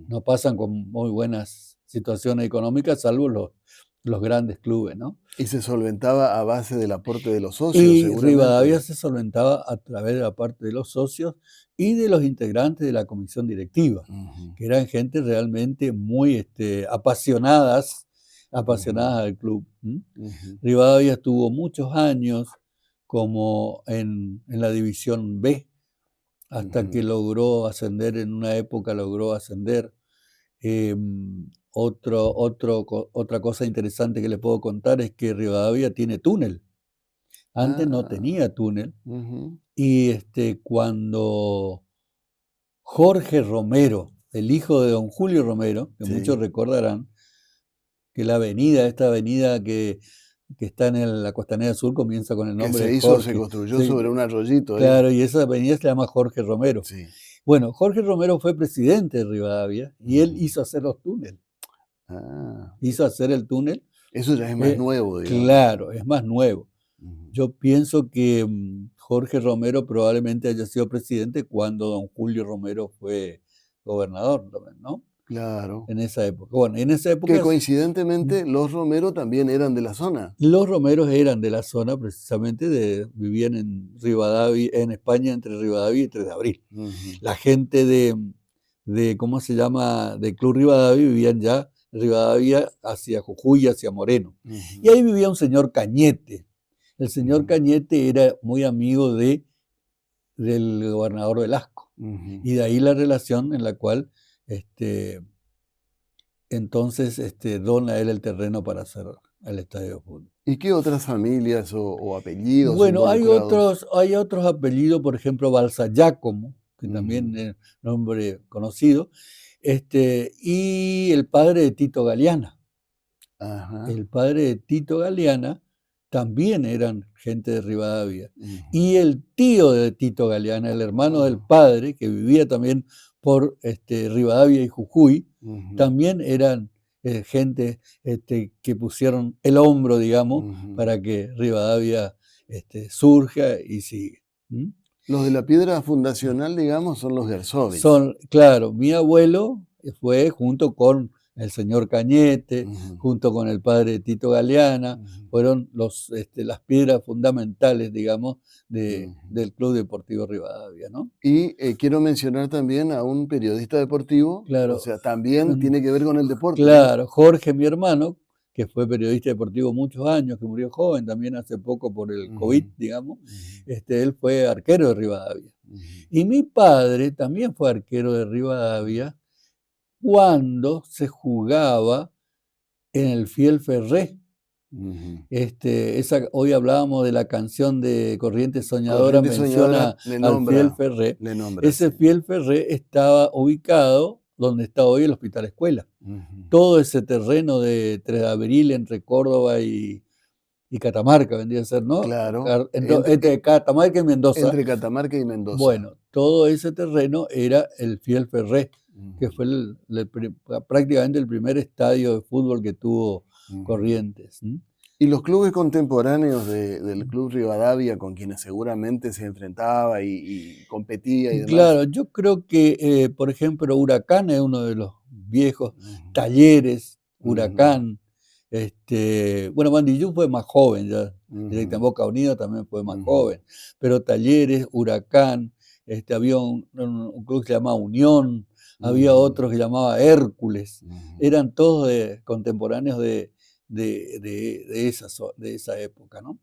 no pasan con muy buenas situaciones económicas, salvo los grandes clubes, ¿no? Y se solventaba a base del aporte de los socios, y seguramente. Rivadavia se solventaba a través de la parte de los socios y de los integrantes de la comisión directiva, que eran gente realmente muy apasionadas al club. Rivadavia estuvo muchos años como en la división B, hasta que logró ascender, en una época logró ascender. Otra cosa interesante que le puedo contar es que Rivadavia tiene túnel. Antes no tenía túnel. Y cuando Jorge Romero, el hijo de don Julio Romero, que muchos recordarán, que esta avenida que está en la Costanera Sur comienza con el nombre de Jorge. Se construyó sobre un arroyito. Claro, y esa avenida se llama Jorge Romero. Sí. Bueno, Jorge Romero fue presidente de Rivadavia y él hizo hacer los túneles. Hizo hacer el túnel. Eso ya es más nuevo, digamos. Claro, es más nuevo. Yo pienso que Jorge Romero probablemente haya sido presidente cuando don Julio Romero fue gobernador también, ¿no? Claro. En esa época. Bueno, en esa época... Que coincidentemente los Romero también eran de la zona. Los Romeros eran de la zona, precisamente, vivían en Rivadavia, en España, entre Rivadavia y 3 de Abril. La gente de ¿cómo se llama?, de Club Rivadavia vivían ya en Rivadavia hacia Jujuy, hacia Moreno. Y ahí vivía un señor Cañete. El señor Cañete era muy amigo del gobernador Velasco. Y de ahí la relación en la cual entonces dona él el terreno para hacer el estadio de fútbol. ¿Y qué otras familias o apellidos? Bueno, hay otros apellidos, por ejemplo, Balsa Giacomo, que también es nombre conocido, y el padre de Tito Galeana. El padre de Tito Galeana también eran gente de Rivadavia. Y el tío de Tito Galeana, el hermano del padre, que vivía también por Rivadavia y Jujuy, también eran gente que pusieron el hombro, digamos, para que Rivadavia surja y siga. Los de la piedra fundacional, digamos, son los Gersovich. Claro, mi abuelo fue junto con el señor Cañete, junto con el padre de Tito Galeana, fueron las piedras fundamentales, digamos, del Club Deportivo Rivadavia, ¿no? Y quiero mencionar también a un periodista deportivo, claro, o sea, también tiene que ver con el deporte. Claro, Jorge, mi hermano, que fue periodista deportivo muchos años, que murió joven también hace poco por el COVID, digamos, él fue arquero de Rivadavia. Y mi padre también fue arquero de Rivadavia cuando se jugaba en el Fiel Ferré. Hoy hablábamos de la canción de Corriente Soñadora, menciona al Fiel Ferré. Ese Fiel Ferré estaba ubicado donde está hoy el Hospital Escuela. Todo ese terreno de 3 de Abril entre Córdoba y Catamarca, vendría a ser, ¿no? Claro. Entre Catamarca y Mendoza. Entre Catamarca y Mendoza. Bueno, todo ese terreno era el Fiel Ferré, que fue prácticamente el primer estadio de fútbol que tuvo Corrientes. ¿Y los clubes contemporáneos del Club Rivadavia, con quienes seguramente se enfrentaba y competía y demás? Claro, yo creo que, por ejemplo, Huracán es uno de los viejos, Talleres, Huracán, bueno, Mandillú fue más joven, ya, directo en Boca Unida también fue más joven, pero Talleres, Huracán, había un club que se llamaba Unión, había otro que se llamaba Hércules, eran todos contemporáneos de esa época, ¿no?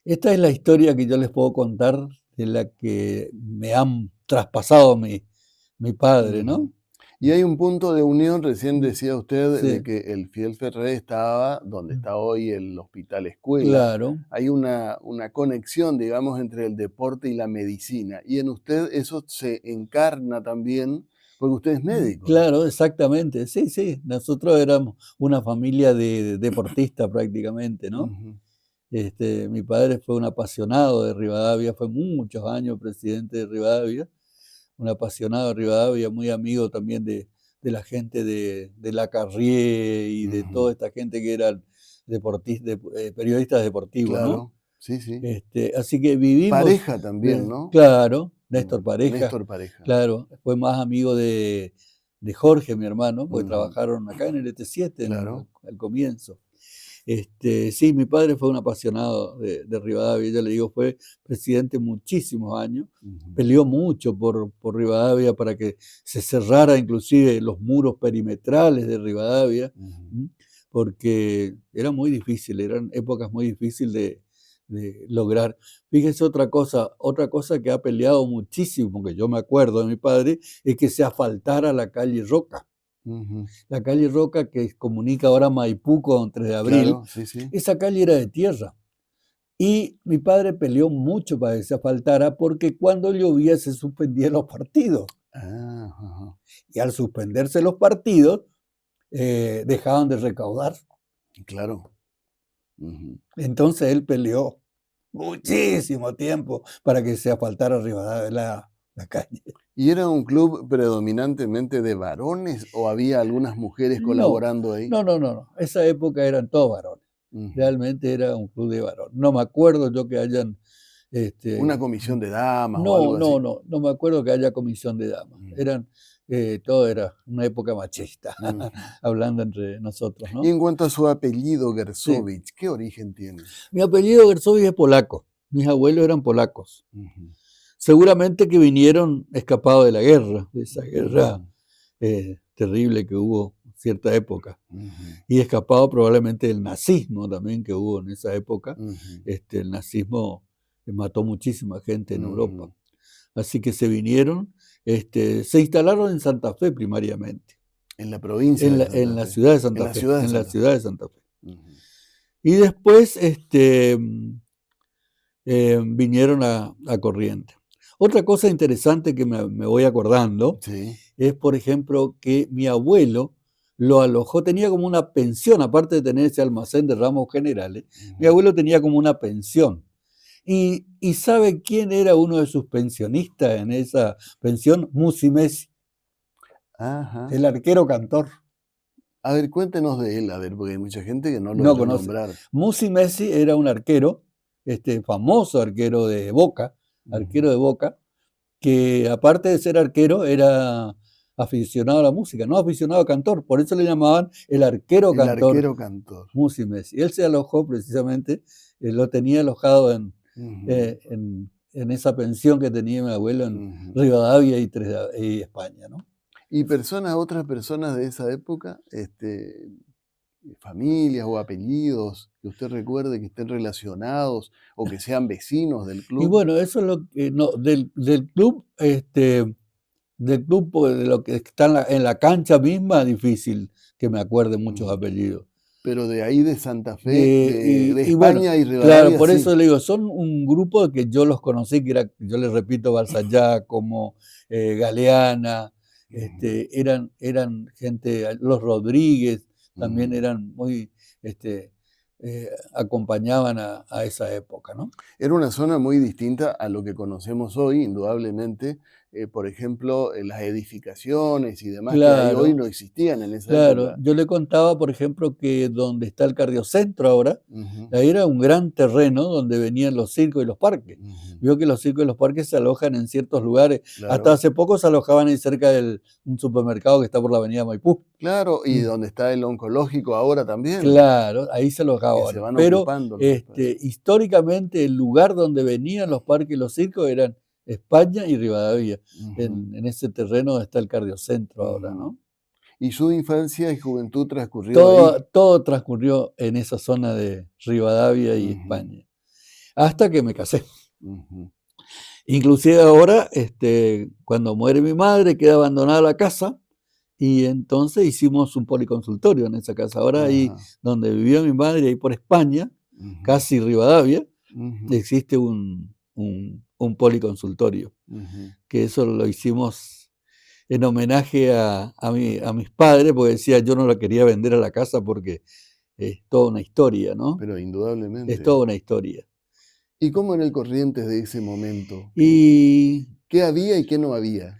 Esta es la historia que yo les puedo contar de la que me han traspasado mi padre, ¿no? Y hay un punto de unión, recién decía usted, de que el Fiel Ferré estaba donde está hoy el Hospital Escuela. Claro. Hay una conexión, digamos, entre el deporte y la medicina. Y en usted eso se encarna también, porque usted es médico. Claro, exactamente. Sí, sí. Nosotros éramos una familia de deportistas prácticamente, ¿no? Mi padre fue un apasionado de Rivadavia, fue muchos años presidente de Rivadavia. Un apasionado de Rivadavia, muy amigo también de la gente de la Carrié y de toda esta gente que eran periodistas deportivos, claro, ¿no? Sí, sí. Así que vivimos... Pareja también, ¿no? Claro, Néstor Pareja. Néstor Pareja. Claro, fue más amigo de Jorge, mi hermano, porque trabajaron acá en el ET7 al comienzo. Sí, mi padre fue un apasionado de Rivadavia, ya le digo, fue presidente muchísimos años, peleó mucho por Rivadavia para que se cerrara inclusive los muros perimetrales de Rivadavia, porque era muy difícil, eran épocas muy difíciles de lograr. Fíjese otra cosa que ha peleado muchísimo, que yo me acuerdo de mi padre, es que se asfaltara la calle Roca. La calle Roca que comunica ahora Maipú con 3 de Abril, claro, sí, sí. Esa calle era de tierra. Y mi padre peleó mucho para que se asfaltara porque cuando llovía se suspendían los partidos. Y al suspenderse los partidos, dejaban de recaudar. Claro. Entonces él peleó muchísimo tiempo para que se asfaltara Rivadavia la calle. ¿Y era un club predominantemente de varones o había algunas mujeres colaborando ahí? No. Esa época eran todos varones. Realmente era un club de varones. No me acuerdo yo que hayan... una comisión de damas no, o algo así. No me acuerdo que haya comisión de damas. Eran todo era una época machista, hablando entre nosotros, ¿no? Y en cuanto a su apellido Gersowicz, ¿qué origen tiene? Mi apellido Gersowicz es polaco. Mis abuelos eran polacos. Seguramente que vinieron escapados de la guerra, de esa guerra terrible que hubo en cierta época. Y escapados probablemente del nazismo también que hubo en esa época. El nazismo mató muchísima gente en Europa. Así que se vinieron, se instalaron en Santa Fe primariamente. En la provincia en la ciudad de Santa Fe. En la ciudad de Santa Fe. Y después vinieron a Corrientes. Otra cosa interesante que me voy acordando es, por ejemplo, que mi abuelo lo alojó, tenía como una pensión, aparte de tener ese almacén de ramos generales, mi abuelo tenía como una pensión. ¿Y sabe quién era uno de sus pensionistas en esa pensión? Musi Messi, el arquero cantor. A ver, cuéntenos de él, porque hay mucha gente que no lo conoce. Nombrar. Musi Messi era un arquero, famoso arquero de Boca, que aparte de ser arquero era aficionado a la música, no aficionado a cantor, por eso le llamaban el arquero cantor. El arquero cantor. Musi Messi. Él se alojó precisamente, lo tenía alojado en esa pensión que tenía mi abuelo en Rivadavia y España, ¿no? ¿Y otras personas de esa época, familias o apellidos que usted recuerde que estén relacionados o que sean vecinos del club? Y bueno, eso es lo que, no, del club, de lo que está en la cancha misma, difícil que me acuerde muchos apellidos. Pero de ahí de Santa Fe, de España y Rivadavia. Claro, por eso le digo, son un grupo que yo los conocí, que era, yo les repito, Balsayá, como Galeana, eran gente, los Rodríguez, también eran muy, acompañaban a esa época, ¿no? Era una zona muy distinta a lo que conocemos hoy, indudablemente. Por ejemplo, las edificaciones y demás que hay hoy no existían en esa época. Yo le contaba, por ejemplo, que donde está el cardiocentro ahora, ahí era un gran terreno donde venían los circos y los parques. Vio que los circos y los parques se alojan en ciertos lugares. Hasta hace poco se alojaban ahí cerca de un supermercado que está por la avenida Maipú. Claro, y donde está el oncológico ahora también. Claro, ahí se alojaba. Pero históricamente el lugar donde venían los parques y los circos eran España y Rivadavia, en ese terreno donde está el cardiocentro ahora, ¿no? ¿Y su infancia y juventud transcurrió ahí? Todo transcurrió en esa zona de Rivadavia y España, hasta que me casé. Inclusive ahora, cuando muere mi madre, queda abandonada la casa, y entonces hicimos un policonsultorio en esa casa. Ahora ahí donde vivía mi madre, ahí por España, casi Rivadavia, existe un policonsultorio, que eso lo hicimos en homenaje a mis padres, porque decía, yo no la quería vender a la casa porque es toda una historia, ¿no? Pero indudablemente. Es toda una historia. ¿Y cómo era el Corrientes de ese momento? ¿Qué había y qué no había?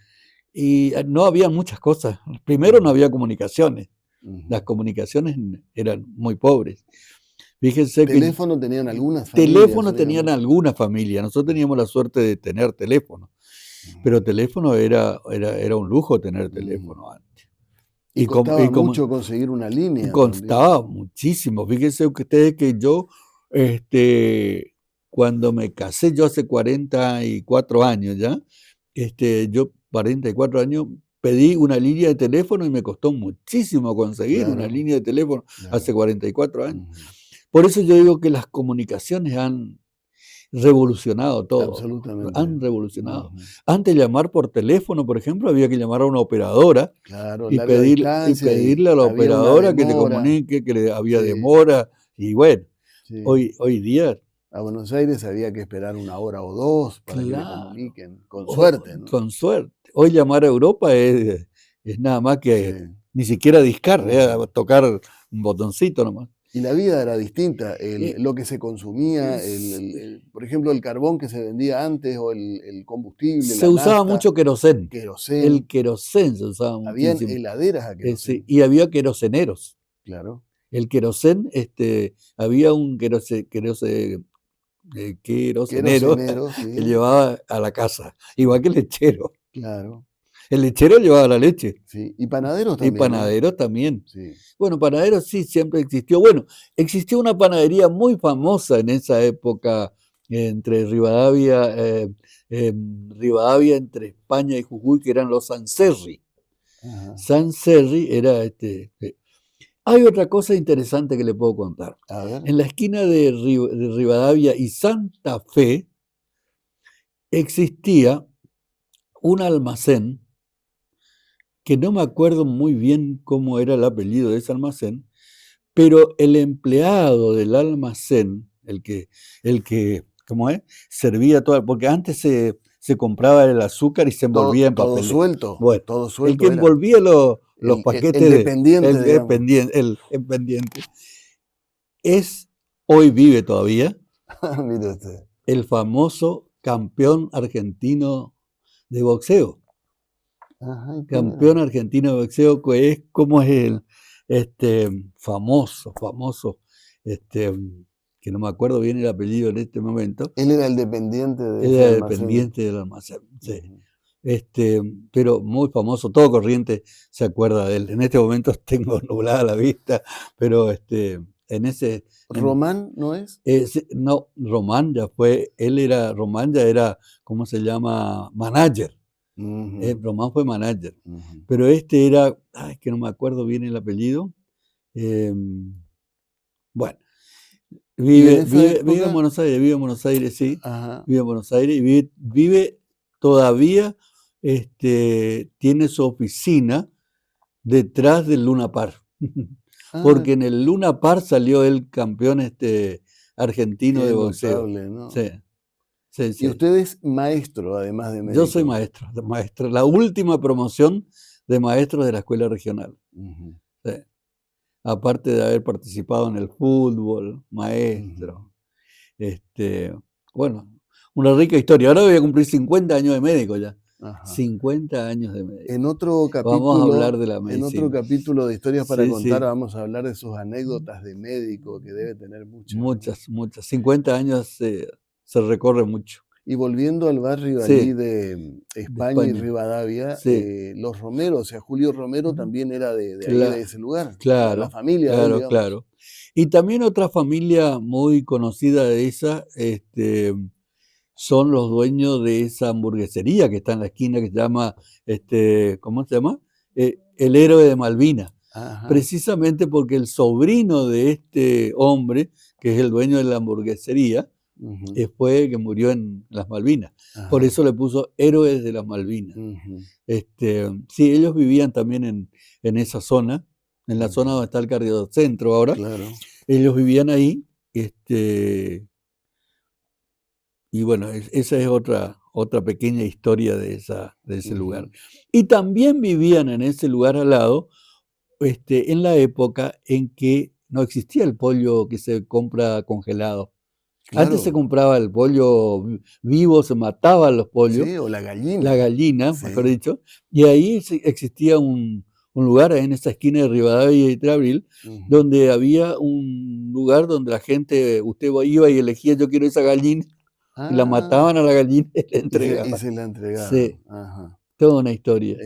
Y no había muchas cosas. Primero no había comunicaciones. Las comunicaciones eran muy pobres. Fíjense ¿Teléfono tenían algunas familias? Teléfono tenían algunas familias. Nosotros teníamos la suerte de tener teléfono. Pero teléfono era un lujo tener teléfono antes. Y costaba mucho conseguir una línea. Costaba muchísimo. Fíjense ustedes que yo, cuando me casé, yo hace 44 años ya, yo 44 años, pedí una línea de teléfono y me costó muchísimo conseguir una línea de teléfono hace 44 años. Por eso yo digo que las comunicaciones han revolucionado todo. Absolutamente. Han revolucionado. Antes de llamar por teléfono, por ejemplo, había que llamar a una operadora y pedirle a la operadora que te comunique, que había demora. Y bueno, hoy día... A Buenos Aires había que esperar una hora o dos para que le comuniquen. Con suerte, ¿no? Con suerte. Hoy llamar a Europa es nada más que ni siquiera discar, tocar un botoncito nomás. Y la vida era distinta, lo que se consumía, por ejemplo, el carbón que se vendía antes o el combustible. Se usaba mucho querosén. El querosén se usaba mucho. Habían heladeras a querosén. Y había queroseneros. Claro. El querosén, había un querosenero que llevaba a la casa, igual que el lechero. Claro. El lechero llevaba la leche. Sí, y panaderos Y también. ¿no? panaderos también. Sí. Bueno, panaderos sí, siempre existió. Bueno, existió una panadería muy famosa en esa época entre Rivadavia, entre España y Jujuy, que eran los Sanserri. Ajá. Sanserri era Hay otra cosa interesante que le puedo contar. A ver. En la esquina de Rivadavia y Santa Fe existía un almacén que no me acuerdo muy bien cómo era el apellido de ese almacén, pero el empleado del almacén, el que ¿cómo es? Servía todo, porque antes se compraba el azúcar y se envolvía en papel. Todo suelto. Bueno, todo suelto. el que envolvía los paquetes el dependiente, el dependiente hoy vive todavía, mire usted, el famoso campeón argentino de boxeo. Ajá, Campeón argentino de boxeo, que es como es el famoso, que no me acuerdo bien el apellido en este momento. Él era el dependiente del almacén, sí. Pero muy famoso, todo Corrientes se acuerda de él. En este momento tengo nublada la vista, pero ¿Román no es? No, Román ya fue, Román ya era, ¿cómo se llama? Manager. Román fue manager, pero era, que no me acuerdo bien el apellido. Bueno, vive en Buenos Aires, sí. Ajá. Vive en Buenos Aires y vive todavía, tiene su oficina detrás del Luna Park. Porque en el Luna Park salió el campeón argentino de boxeo. Notable, ¿no? Sí. Sí, sí. Y usted es maestro, además de médico. Yo soy maestro, la última promoción de maestros de la escuela regional. Sí. Aparte de haber participado en el fútbol, maestro. Bueno, una rica historia. Ahora voy a cumplir 50 años de médico ya. Ajá. 50 años de médico. En otro capítulo, vamos a hablar de la medicina. En otro capítulo de historias para contar, vamos a hablar de sus anécdotas de médico, que debe tener muchas. Muchas. 50 años se recorre mucho. Y volviendo al barrio allí de España y Rivadavia, los Romero, o sea, Julio Romero también era de ese lugar. Claro. La familia. Claro. Y también otra familia muy conocida de esa, son los dueños de esa hamburguesería que está en la esquina, que se llama, ¿cómo se llama? El Héroe de Malvinas. Ajá. Precisamente porque el sobrino de este hombre, que es el dueño de la hamburguesería, fue que murió en las Malvinas. Ajá. Por eso le puso Héroes de las Malvinas. Sí, ellos vivían también en esa zona, en la zona donde está el cardiocentro ahora. Claro. Ellos vivían ahí. Y bueno, esa es otra pequeña historia de ese lugar. Y también vivían en ese lugar al lado, en la época en que no existía el pollo que se compra congelado. Claro. Antes se compraba el pollo vivo, se mataban los pollos. Sí, o la gallina. La gallina, mejor dicho. Y ahí existía un lugar en esa esquina de Rivadavia y 3 de Abril, donde había un lugar donde la gente, usted iba y elegía, yo quiero esa gallina, y la mataban a la gallina y la entregaban. Y se la entregaban. Sí. Ajá. Toda una historia.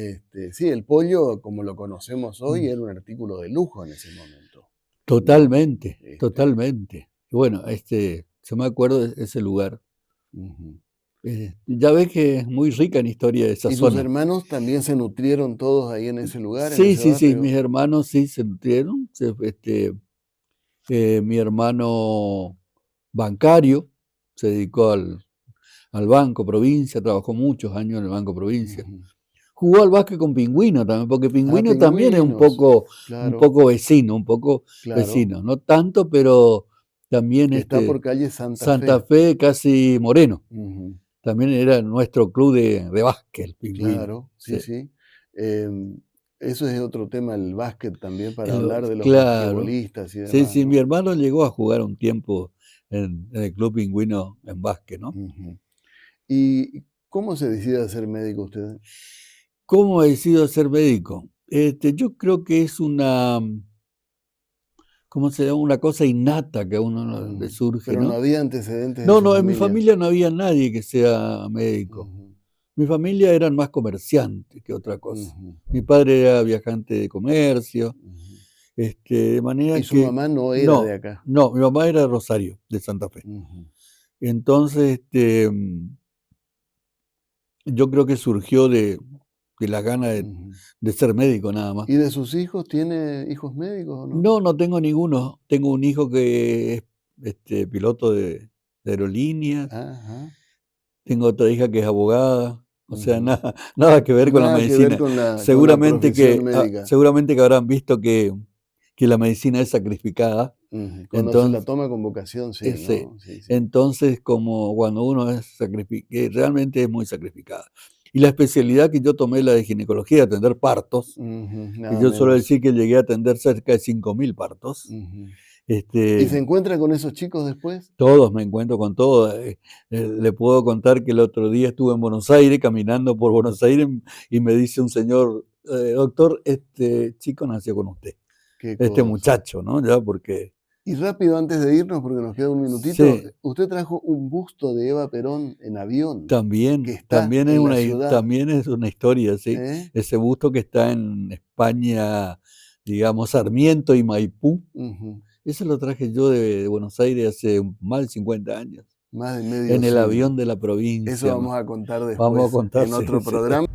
Sí, el pollo, como lo conocemos hoy, era un artículo de lujo en ese momento. Totalmente, totalmente. Bueno, se me acuerdo de ese lugar. Ya ves que es muy rica en historia de esa zona. ¿Y tus hermanos también se nutrieron todos ahí en ese lugar? Sí, mis hermanos sí se nutrieron. Mi hermano bancario se dedicó al Banco Provincia, trabajó muchos años en el Banco Provincia. Jugó al básquet con Pingüino también, porque Pingüino también es un poco vecino, vecino. No tanto, pero también está por calle Santa Fe, casi Moreno. También era nuestro club de básquet, el Pingüino. Claro, sí. Eso es otro tema, el básquet también, para hablar de los basquetbolistas y demás. Sí, mi hermano llegó a jugar un tiempo en el Club Pingüino en básquet, ¿no? ¿Y cómo se decide a ser médico usted? ¿Cómo he decidido ser médico? Yo creo que es ¿cómo se llama? Una cosa innata que a uno le surge. Pero no había antecedentes. No, en mi familia no había nadie que sea médico. Mi familia eran más comerciantes que otra cosa. Mi padre era viajante de comercio, de manera ¿Y su mamá no era de acá? No, mi mamá era de Rosario, de Santa Fe. Entonces, yo creo que surgió de la gana de ser médico nada más. ¿Y de sus hijos? ¿Tiene hijos médicos o no? No, no tengo ninguno. Tengo un hijo que es piloto de aerolíneas. Tengo otra hija que es abogada. O sea, nada que ver con la medicina. Seguramente que habrán visto que la medicina es sacrificada. Cuando Entonces, se la toma con vocación, sí. Sí. ¿no? Sí. Entonces, como cuando uno es realmente es muy sacrificada. Y la especialidad que yo tomé, la de ginecología, atender partos, y yo suelo decir que llegué a atender cerca de 5.000 partos. ¿Y se encuentra con esos chicos después? Todos, me encuentro con todos. Le puedo contar que el otro día estuve en Buenos Aires, caminando por Buenos Aires, y me dice un señor, doctor, este chico nació con usted. Este muchacho, ¿no? Ya porque... Y rápido, antes de irnos, porque nos queda un minutito, usted trajo un busto de Eva Perón en avión. También es una historia, sí. Ese busto que está en España, digamos, Sarmiento y Maipú. Ese lo traje yo de Buenos Aires hace más de 50 años. Más de medio en el siglo. avión de la provincia. Eso vamos a contar después en otro programa.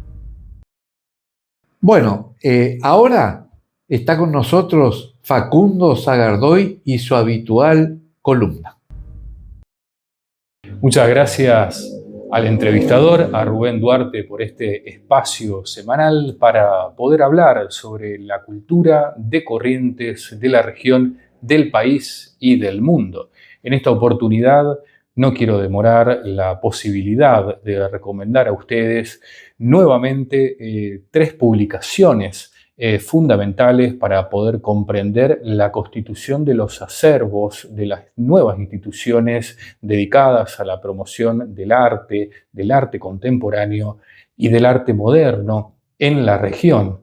Bueno, ahora está con nosotros Facundo Sagardoy y su habitual columna. Muchas gracias al entrevistador, a Rubén Duarte, por este espacio semanal para poder hablar sobre la cultura de Corrientes, de la región, del país y del mundo. En esta oportunidad no quiero demorar la posibilidad de recomendar a ustedes nuevamente 3 publicaciones fundamentales para poder comprender la constitución de los acervos de las nuevas instituciones dedicadas a la promoción del arte contemporáneo y del arte moderno en la región.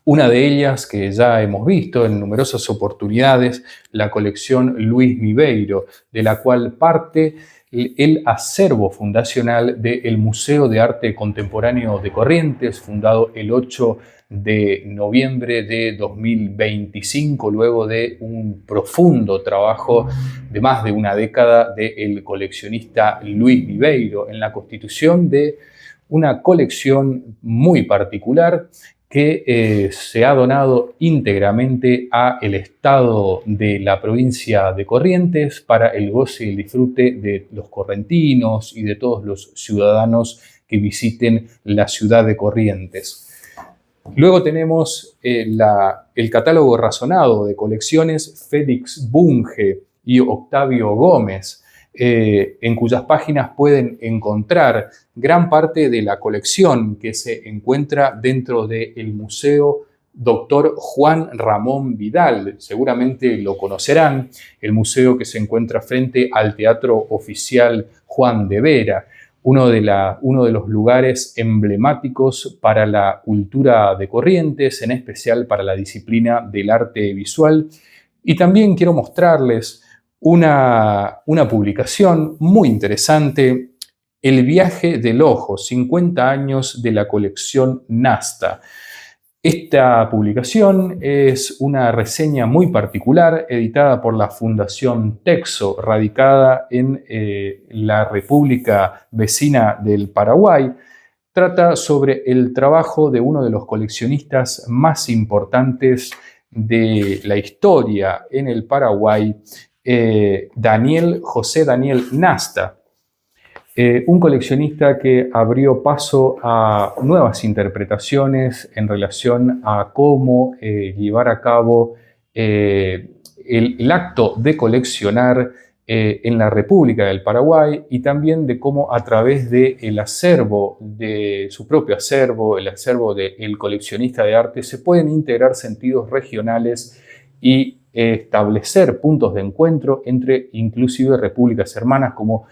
Una de ellas, que ya hemos visto en numerosas oportunidades, la colección Luis Mibeiro, de la cual parte el acervo fundacional del Museo de Arte Contemporáneo de Corrientes, fundado el 8 de noviembre de 2025, luego de un profundo trabajo de más de una década del coleccionista Luis Mibeiro, en la constitución de una colección muy particular que se ha donado íntegramente al Estado de la provincia de Corrientes para el goce y el disfrute de los correntinos y de todos los ciudadanos que visiten la ciudad de Corrientes. Luego tenemos el catálogo razonado de colecciones Félix Bunge y Octavio Gómez, en cuyas páginas pueden encontrar gran parte de la colección que se encuentra dentro del Museo Dr. Juan Ramón Vidal. Seguramente lo conocerán, el museo que se encuentra frente al Teatro Oficial Juan de Vera, uno de los lugares emblemáticos para la cultura de Corrientes, en especial para la disciplina del arte visual. Y también quiero mostrarles una publicación muy interesante, El viaje del ojo, 50 años de la colección Nasta. Esta publicación es una reseña muy particular, editada por la Fundación Texo, radicada en la República vecina del Paraguay. Trata sobre el trabajo de uno de los coleccionistas más importantes de la historia en el Paraguay, José Daniel Nasta, un coleccionista que abrió paso a nuevas interpretaciones en relación a cómo llevar a cabo el acto de coleccionar en la República del Paraguay, y también de cómo a través del acervo, de su propio acervo, el acervo del coleccionista de arte, se pueden integrar sentidos regionales y establecer puntos de encuentro entre inclusive repúblicas hermanas como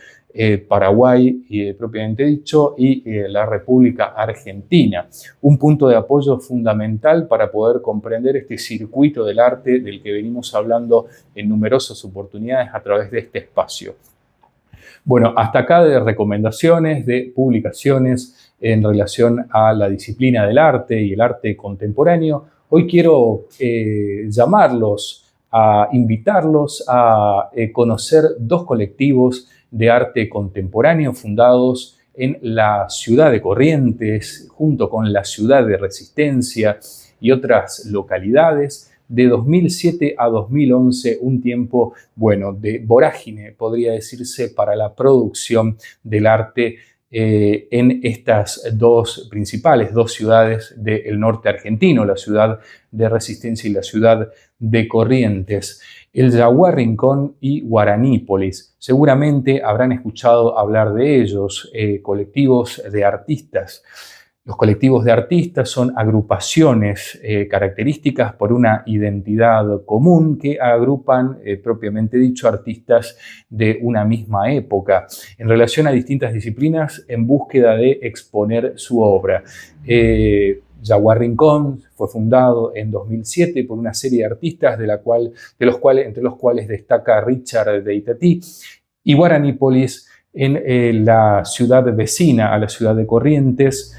Paraguay, propiamente dicho, y la República Argentina. Un punto de apoyo fundamental para poder comprender este circuito del arte del que venimos hablando en numerosas oportunidades a través de este espacio. Bueno, hasta acá de recomendaciones, de publicaciones en relación a la disciplina del arte y el arte contemporáneo, hoy quiero invitarlos a conocer dos colectivos de arte contemporáneo fundados en la ciudad de Corrientes, junto con la ciudad de Resistencia y otras localidades. De 2007 a 2011, un tiempo, de vorágine, podría decirse, para la producción del arte en estas dos ciudades del norte argentino, la ciudad de Resistencia y la ciudad de Corrientes, el Yaguar Rincón y Guaranípolis. Seguramente habrán escuchado hablar de ellos, colectivos de artistas. Los colectivos de artistas son agrupaciones características por una identidad común que agrupan, propiamente dicho, artistas de una misma época en relación a distintas disciplinas en búsqueda de exponer su obra. Yaguar Rincón fue fundado en 2007 por una serie de artistas entre los cuales destaca Richard de Itatí, y Guaranípolis en la ciudad vecina a la ciudad de Corrientes,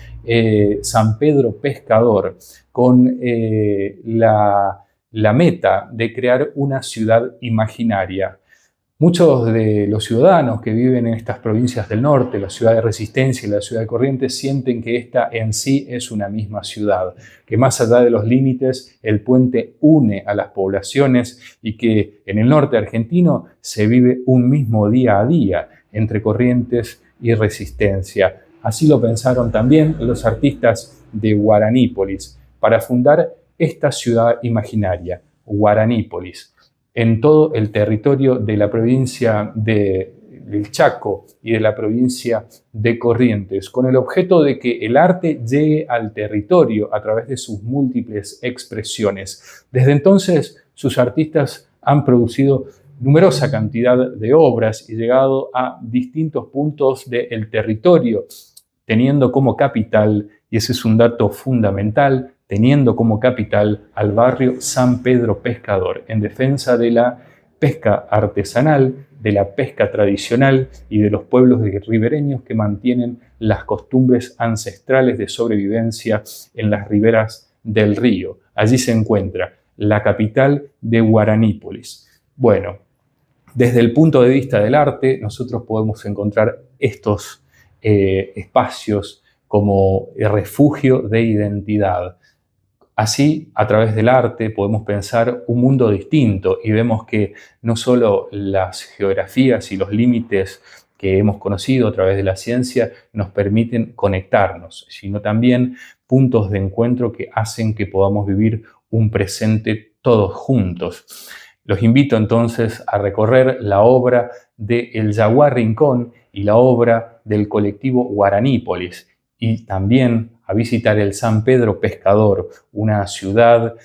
San Pedro Pescador, con la meta de crear una ciudad imaginaria. Muchos de los ciudadanos que viven en estas provincias del norte, la ciudad de Resistencia y la ciudad de Corrientes, sienten que esta en sí es una misma ciudad, que más allá de los límites el puente une a las poblaciones y que en el norte argentino se vive un mismo día a día entre Corrientes y Resistencia. Así lo pensaron también los artistas de Guaranípolis para fundar esta ciudad imaginaria, Guaranípolis, en todo el territorio de la provincia del Chaco y de la provincia de Corrientes, con el objeto de que el arte llegue al territorio a través de sus múltiples expresiones. Desde entonces, sus artistas han producido numerosa cantidad de obras y llegado a distintos puntos del territorio, teniendo como capital, y ese es un dato fundamental, teniendo como capital al barrio San Pedro Pescador, en defensa de la pesca artesanal, de la pesca tradicional y de los pueblos ribereños que mantienen las costumbres ancestrales de sobrevivencia en las riberas del río. Allí se encuentra la capital de Guaranípolis. Bueno, desde el punto de vista del arte, nosotros podemos encontrar estos espacios como refugio de identidad. Así, a través del arte podemos pensar un mundo distinto y vemos que no solo las geografías y los límites que hemos conocido a través de la ciencia nos permiten conectarnos, sino también puntos de encuentro que hacen que podamos vivir un presente todos juntos. Los invito entonces a recorrer la obra de El Yaguar Rincón y la obra del colectivo Guaranípolis, y también a visitar el San Pedro Pescador, una ciudad,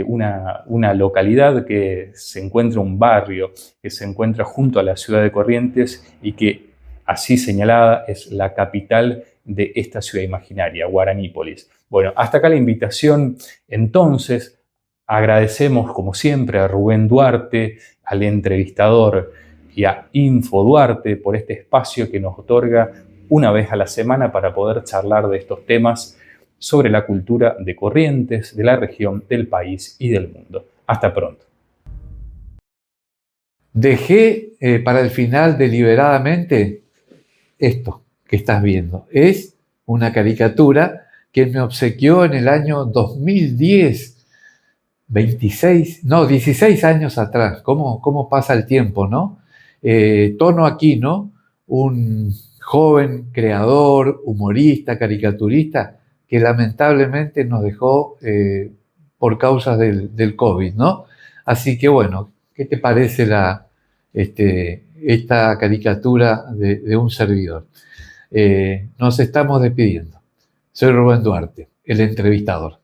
una localidad que se encuentra, un barrio que se encuentra junto a la ciudad de Corrientes y que, así señalada, es la capital de esta ciudad imaginaria, Guaranípolis. Bueno, hasta acá la invitación. Entonces, agradecemos como siempre a Rubén Duarte, al entrevistador, y a Info Duarte por este espacio que nos otorga una vez a la semana para poder charlar de estos temas sobre la cultura de Corrientes, de la región, del país y del mundo. Hasta pronto. Dejé para el final deliberadamente esto que estás viendo. Es una caricatura que me obsequió en el año 2010, 16 años atrás. ¿Cómo pasa el tiempo, no? Tono Aquino, un joven creador, humorista, caricaturista, que lamentablemente nos dejó por causas del COVID, ¿no? Así que bueno, ¿qué te parece esta caricatura de un servidor? Nos estamos despidiendo. Soy Rubén Duarte, el entrevistador.